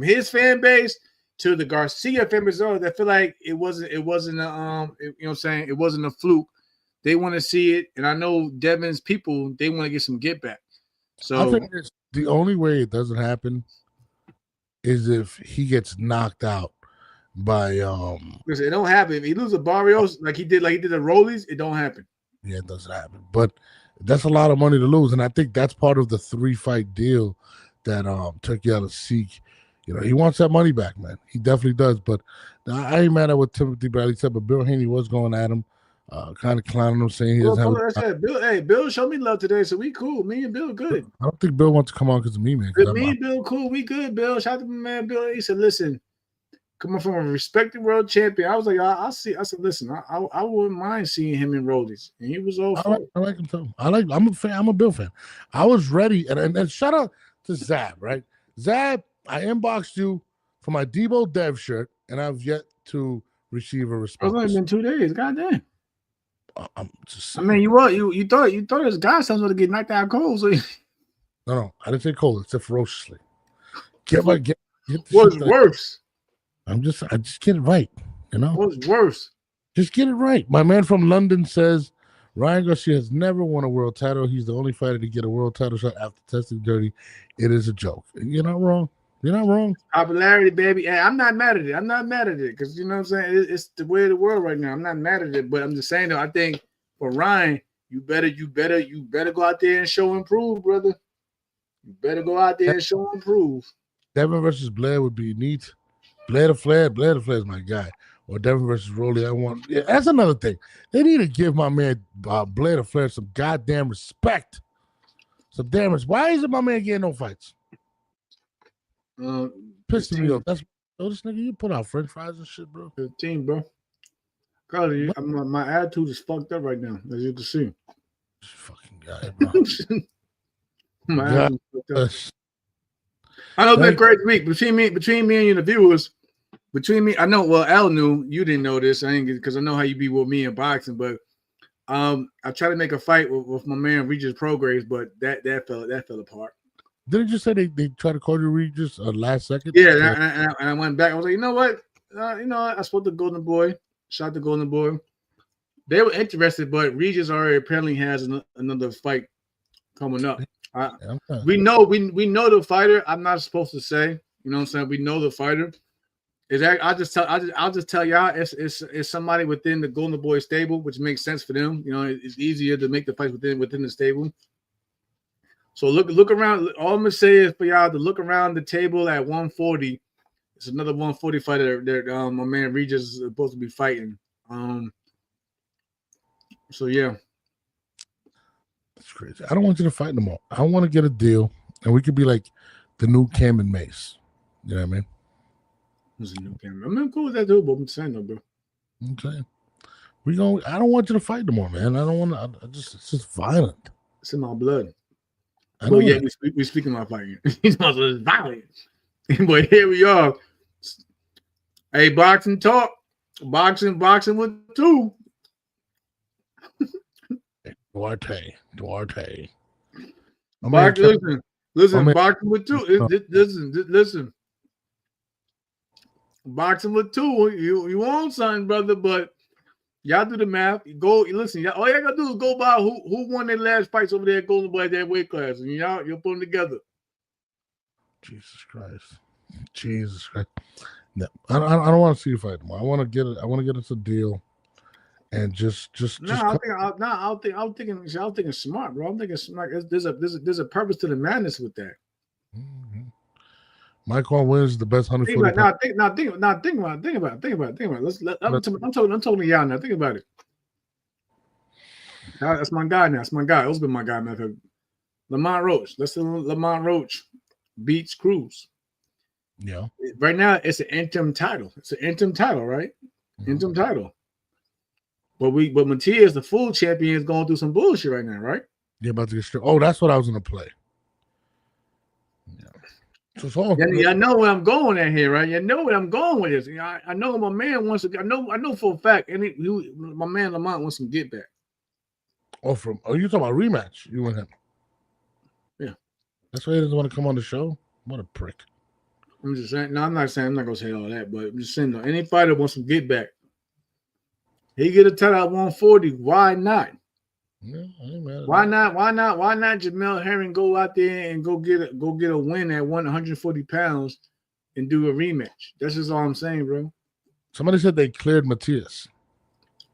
his fan base to the Garcia fan base. That feel like it wasn't you know what I'm saying, it wasn't a fluke. They want to see it, and I know Devin's people, they want to get some get back. So I think the only way it doesn't happen is if he gets knocked out by listen, it don't happen. If he loses Barrios like he did the Rollies, it don't happen. Yeah, it doesn't happen. But that's a lot of money to lose, and I think that's part of the 3-fight deal that Turkiela seek. You know, he wants that money back, man. He definitely does. But I ain't mad at what Timothy Bradley said, but Bill Haney was going at him, kind of clowning him, saying he doesn't have. Bill showed me love today, so we cool. Me and Bill good. I don't think Bill wants to come on because of me, man. Me and Bill cool. We good, Bill. Shout out to my man Bill. He said, listen, coming from a respected world champion, I was like, I'll see. I said, listen, I wouldn't mind seeing him in Rollies, and he was all for it. I like him too. I'm a fan. I'm a Bill fan. I was ready, and shout out to Zab, right? Zab, I inboxed you for my Debo Dev shirt, and I've yet to receive a response. It's only been 2 days. Goddamn. I'm just saying. I mean, you thought his guy sounds going to get knocked out cold. So No, I didn't say cold. I said ferociously. Get what's worse? I just get it right, you know. What's worse? Just get it right. My man from London says Ryan Garcia has never won a world title. He's the only fighter to get a world title shot after testing dirty. It is a joke. You're not wrong. You're not wrong. Popularity, baby. Hey, I'm not mad at it. Because you know what I'm saying? It's the way of the world right now. I'm not mad at it, but I'm just saying though, I think for Ryan, you better go out there and show and prove, brother. You better go out there and show and prove. Devin versus Blair would be neat. Blair the Flair is my guy. Or Devin versus Rolly. Yeah, that's another thing. They need to give my man Blair the Flair some goddamn respect. Some damn respect. Why isn't my man getting no fights? Pissing me off. That's this nigga. You put out French fries and shit, bro. 15, bro. Carly, my attitude is fucked up right now, as you can see. This fucking guy, bro. My attitude fucked up. I know it's been a great week between me and you, the viewers. Between me, I know. Well, Al knew. You didn't know this. I didn't because I know how you be with me in boxing. But I tried to make a fight with my man Regis Prograis, but that fell apart. Didn't you say they tried to call you Regis last second? Yeah, and I went back. I was like, you know what? I spoke to Golden Boy. Shout out to Golden Boy. They were interested, but Regis already apparently has another fight coming up. We know the fighter. I'm not supposed to say. You know what I'm saying? We know the fighter. I'll just tell y'all it's somebody within the Golden Boy stable, which makes sense for them. You know, it's easier to make the fights within the stable. So look around. All I'm gonna say is for y'all to look around the table at 140. It's another 140 fighter that my man Regis is supposed to be fighting. So yeah. That's crazy. I don't want you to fight no more. I want to get a deal, and we could be like the new Cam and Mace. You know what I mean? Who's a new Cam? I'm cool with that too, but I'm saying no, bro. Okay. I don't want you to fight no more, man. I don't want to. It's just violent. It's in my blood. Well, yeah, we speaking about fighting. It's violent. But here we are. Hey, boxing talk. Boxing with two. Duarte. Listen, boxing with two. Listen. Boxing with two. You want something, brother, but y'all do the math. Go listen. All y'all gotta do is go by who won their last fights over there at Golden Boy at that weight class, and you'll put them together. Jesus Christ. No, I don't want to see you fight anymore. I want to get it. I want to get us a deal, and just. I was thinking smart, bro. I'm thinking smart. There's a purpose to the madness with that. Mm-hmm. Michael wins the best 140. Think about it. I'm talking to y'all now. Think about it. That's my guy now. That's my guy. It's been my guy, man. Lamont Roach. Let's say Lamont Roach beats Cruz. Yeah. Right now, it's an interim title. It's an interim title, right? Mm-hmm. Interim title. But Matias, the full champion, is going through some bullshit right now, right? You're about to get straight. Oh, that's what I was gonna play. Yeah. So I know where I'm going at here, right? You know where I'm going with this. You know, I know my man wants to. I know for a fact, and my man Lamont wants some get back. Oh, you talking about rematch? You and him? Yeah. That's why he doesn't want to come on the show. What a prick. I'm just saying. No, I'm not saying. I'm not gonna say all that, but I'm just saying. Though, any fighter wants some get back. He get a title at 140. Why not? Yeah, why not? Why not? Jamel Herring go out there and go get a win at 140 pounds and do a rematch. That's just all I'm saying, bro. Somebody said they cleared Matias.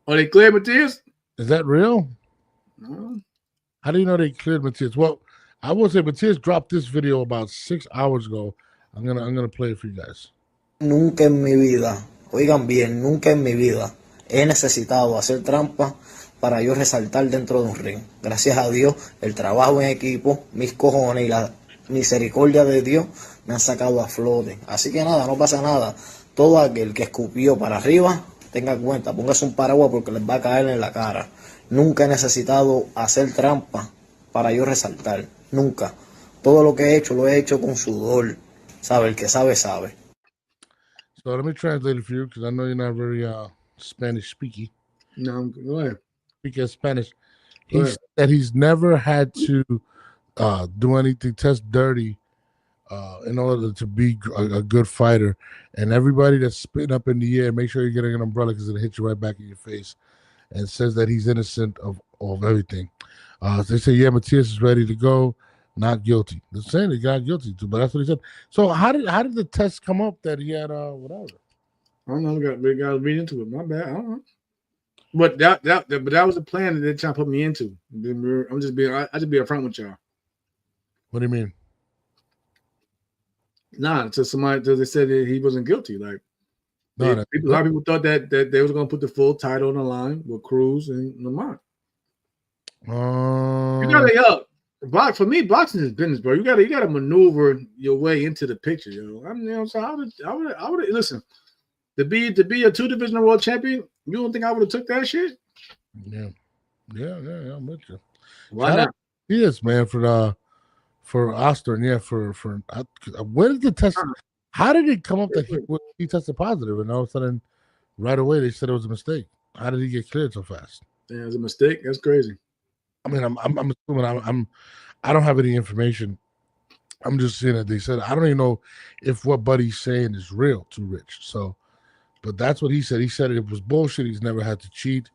Oh, they cleared Matias? Is that real? No. How do you know they cleared Matias? Well, I will say Matias dropped this video about 6 hours ago. I'm gonna play it for you guys. Nunca en mi vida, oigan bien, nunca en mi vida he necesitado hacer trampa para yo resaltar dentro de un ring. Gracias a Dios, el trabajo en equipo, mis cojones y la misericordia de Dios me han sacado a flote. Así que nada, no pasa nada. Todo aquel que escupió para arriba, tenga cuenta, póngase un paraguas porque les va a caer en la cara. Nunca he necesitado hacer trampa para yo resaltar. Nunca. Todo lo que he hecho, lo he hecho con sudor. Sabe, el que sabe, sabe. So let me translate it for you because I know you're not very Spanish speaky. No, go ahead. Speaking Spanish, he said that he's never had to do anything, test dirty, in order to be a good fighter. And everybody that's spitting up in the air, make sure you're getting an umbrella because it'll hit you right back in your face. And says that he's innocent of everything. They say, yeah, Matias is ready to go, not guilty. They're saying he got guilty too, but that's what he said. So how did the test come up that he had whatever? I don't know. We got to read into it. My bad. I don't know. But that was the plan that they're trying to put me into. I'm just being. I just be upfront with y'all. What do you mean? Nah, to somebody, they said that he wasn't guilty. Like, no, a lot of people thought that they was going to put the full title on the line with Cruz and Lamont. You gotta for me, boxing is business, bro. You gotta maneuver your way into the picture, yo. I mean, so I would listen. To be a 2-division world champion, you don't think I would have took that shit? Yeah, I'm with you. Why not? Yes, man, for Oster, and yeah, for where did the test? How did it come up that he tested positive, and all of a sudden, right away they said it was a mistake? How did he get cleared so fast? Yeah, it was a mistake. That's crazy. I mean, I'm assuming I don't have any information. I'm just saying that they said. I don't even know if what Buddy's saying is real to Rich. So, but that's what he said. He said it was bullshit. He's never had to cheat.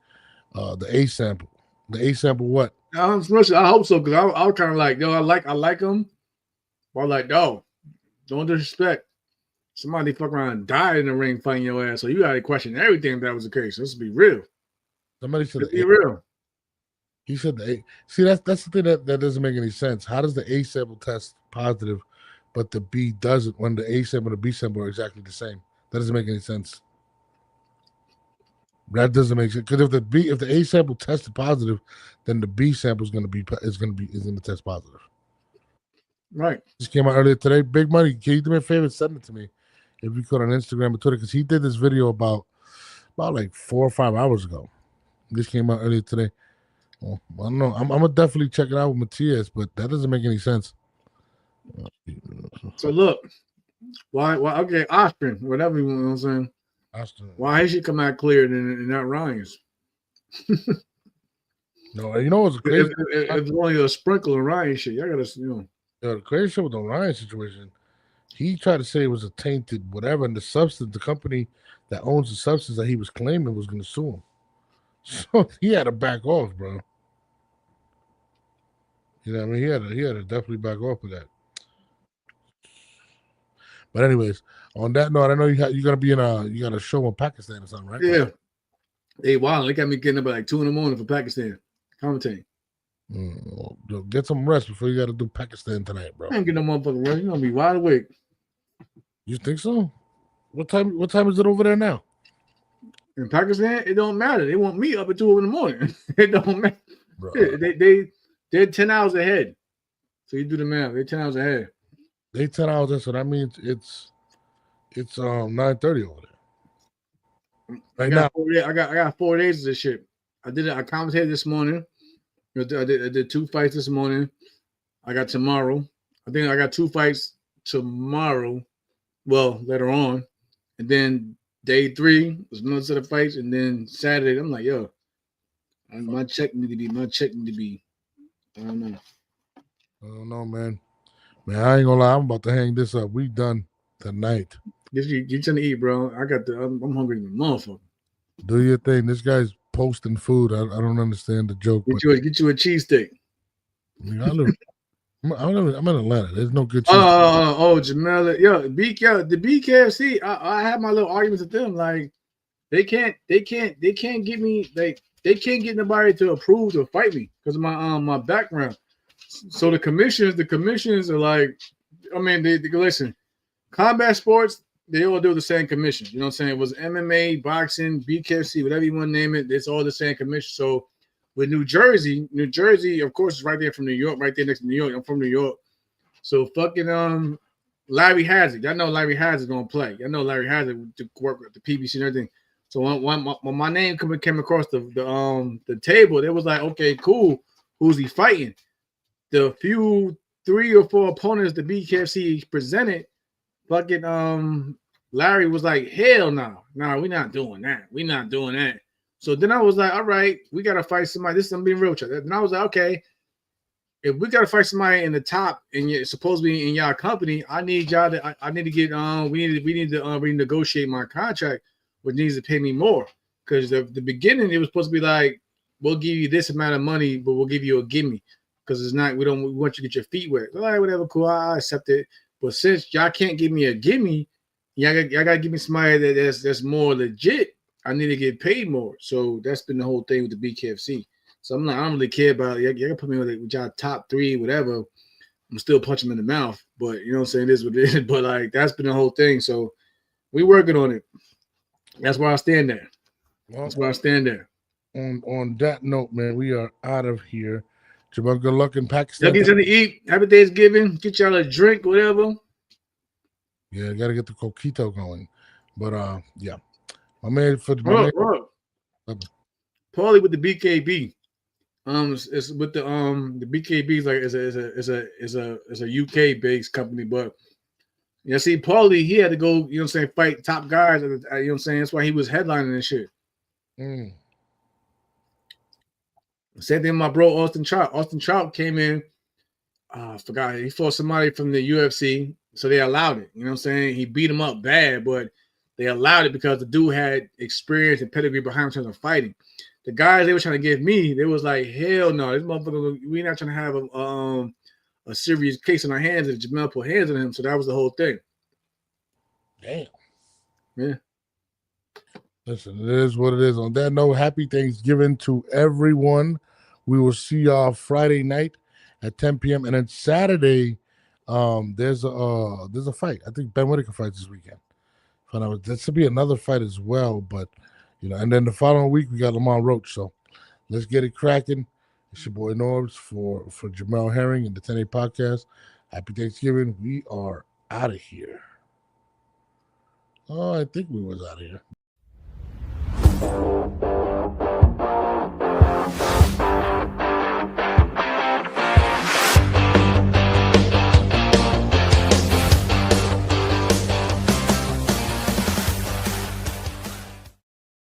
The A sample. The A sample what? I hope so, because I was kind of like, yo, I like him. But I was like, no, don't disrespect. Somebody fuck around and died in the ring fighting your ass. So you got to question everything if that was the case. Let's be real. Somebody said be real. He said the A. See, that's the thing that doesn't make any sense. How does the A sample test positive, but the B doesn't when the A sample and the B sample are exactly the same? That doesn't make any sense. That doesn't make sense because if the A sample tested positive, then the B sample is going to test positive. Right. This came out earlier today. Big Money, can you do me a favor? Send it to me if you could on Instagram or Twitter because he did this video about like 4 or 5 hours ago. This came out earlier today. Well, I don't know. I'm gonna definitely check it out with Matias, but that doesn't make any sense. So look, why? Okay, Austin, whatever you want. I'm saying. Austin. Why he should come out cleared and not Ryan's? No, you know what's crazy? If it's only a sprinkle of Ryan shit, y'all gotta, the crazy shit with the Ryan situation. He tried to say it was a tainted whatever, and the company that owns the substance that he was claiming was going to sue him. So he had to back off, bro. You know what I mean? He had to definitely back off of that. But anyways, on that note, I know you're gonna be you got a show in Pakistan or something, right? Yeah. Hey, wow, they got me getting up at like 2 a.m. for Pakistan commentating. Get some rest before you got to do Pakistan tonight, bro. I ain't getting no motherfucking rest. You're gonna be wide awake. You think so? What time is it over there now? In Pakistan, it don't matter. They want me up at 2 a.m. It don't matter. Bro. They're 10 hours ahead. So you do the math. They're 10 hours ahead. They 10 hours ahead, so that means it's It's 9:30 over there. I got 4 days of this shit. I commentated this morning. I did 2 fights this morning. I got tomorrow. I think I got 2 fights tomorrow. Well, later on, and then day 3 was another set of fights, and then Saturday I'm like, yo, my check need to be. I don't know. I don't know, man. Man, I ain't gonna lie. I'm about to hang this up. We done tonight. Get something to eat, bro. I'm hungry as a motherfucker. Do your thing. This guy's posting food. I don't understand the joke. Get you a cheesesteak. I'm in Atlanta. There's no good cheese. Jamel, the BKFC. I have my little arguments with them. Like they can't get me. They can't get nobody to approve to fight me because of my background. So the commissions are like, I mean, they listen. Combat sports, they all do the same commission. You know what I'm saying? It was MMA, boxing, BKFC, whatever you want to name it. It's all the same commission. So with New Jersey, of course, is right there from New York, right there next to New York. I'm from New York. So fucking Larry Hazard. Y'all know Larry Hazard's gonna play. Y'all know Larry Hazard to work with the PBC and everything. So when my name came across the table, it was like, okay, cool. Who's he fighting? The few 3 or 4 opponents the BKFC presented, fucking Larry was like, hell no, we're not doing that. We're not doing that. So then I was like, all right, we gotta fight somebody. This is I'm being real with you. And I was like, okay, if we gotta fight somebody in the top and you're supposed to be in y'all company, I need y'all to I need to get we need to renegotiate my contract, which needs to pay me more. Because the beginning it was supposed to be like, we'll give you this amount of money, but we'll give you a gimme. Because it's not, we want you to get your feet wet. All right, whatever, cool, I accept it. But since y'all can't give me a gimme, y'all gotta give me somebody that's more legit. I need to get paid more. So that's been the whole thing with the BKFC. So I'm like, I don't really care about it. Y'all put me with y'all top 3, whatever. I'm still punching them in the mouth. But you know what I'm saying? It is what it is. But like that's been the whole thing. So we working on it. That's where I stand there. That's where I stand there. On that note, man, we are out of here. Jamal, good luck in Pakistan. Y'all get something to eat. Happy Thanksgiving. Get y'all a drink, whatever. Yeah, got to get the coquito going. But yeah, my man for the Paulie with the BKB. It's with the BKB is like is a UK based company, but you see, Paulie he had to go, you know what I'm saying, fight top guys. You know what I'm saying? That's why he was headlining and shit. Same thing with my bro Austin Trout. Austin Trout came in. I forgot he fought somebody from the UFC, so they allowed it. You know what I'm saying? He beat him up bad, but they allowed it because the dude had experience and pedigree behind him in terms of fighting. The guys they were trying to give me, they was like, hell no, this motherfucker, we're not trying to have a serious case on our hands, and Jamel put hands on him. So that was the whole thing. Damn. Yeah. Listen, it is what it is. On that note, happy Thanksgiving to everyone. We will see y'all Friday night at 10 p.m. And then Saturday, there's a fight. I think Ben Whitaker fights this weekend. That should be another fight as well, but you know, and then the following week we got Lamont Roach. So let's get it cracking. It's your boy Norbs for Jamel Herring and the 10A podcast. Happy Thanksgiving. We are out of here. Oh, I think we was out of here.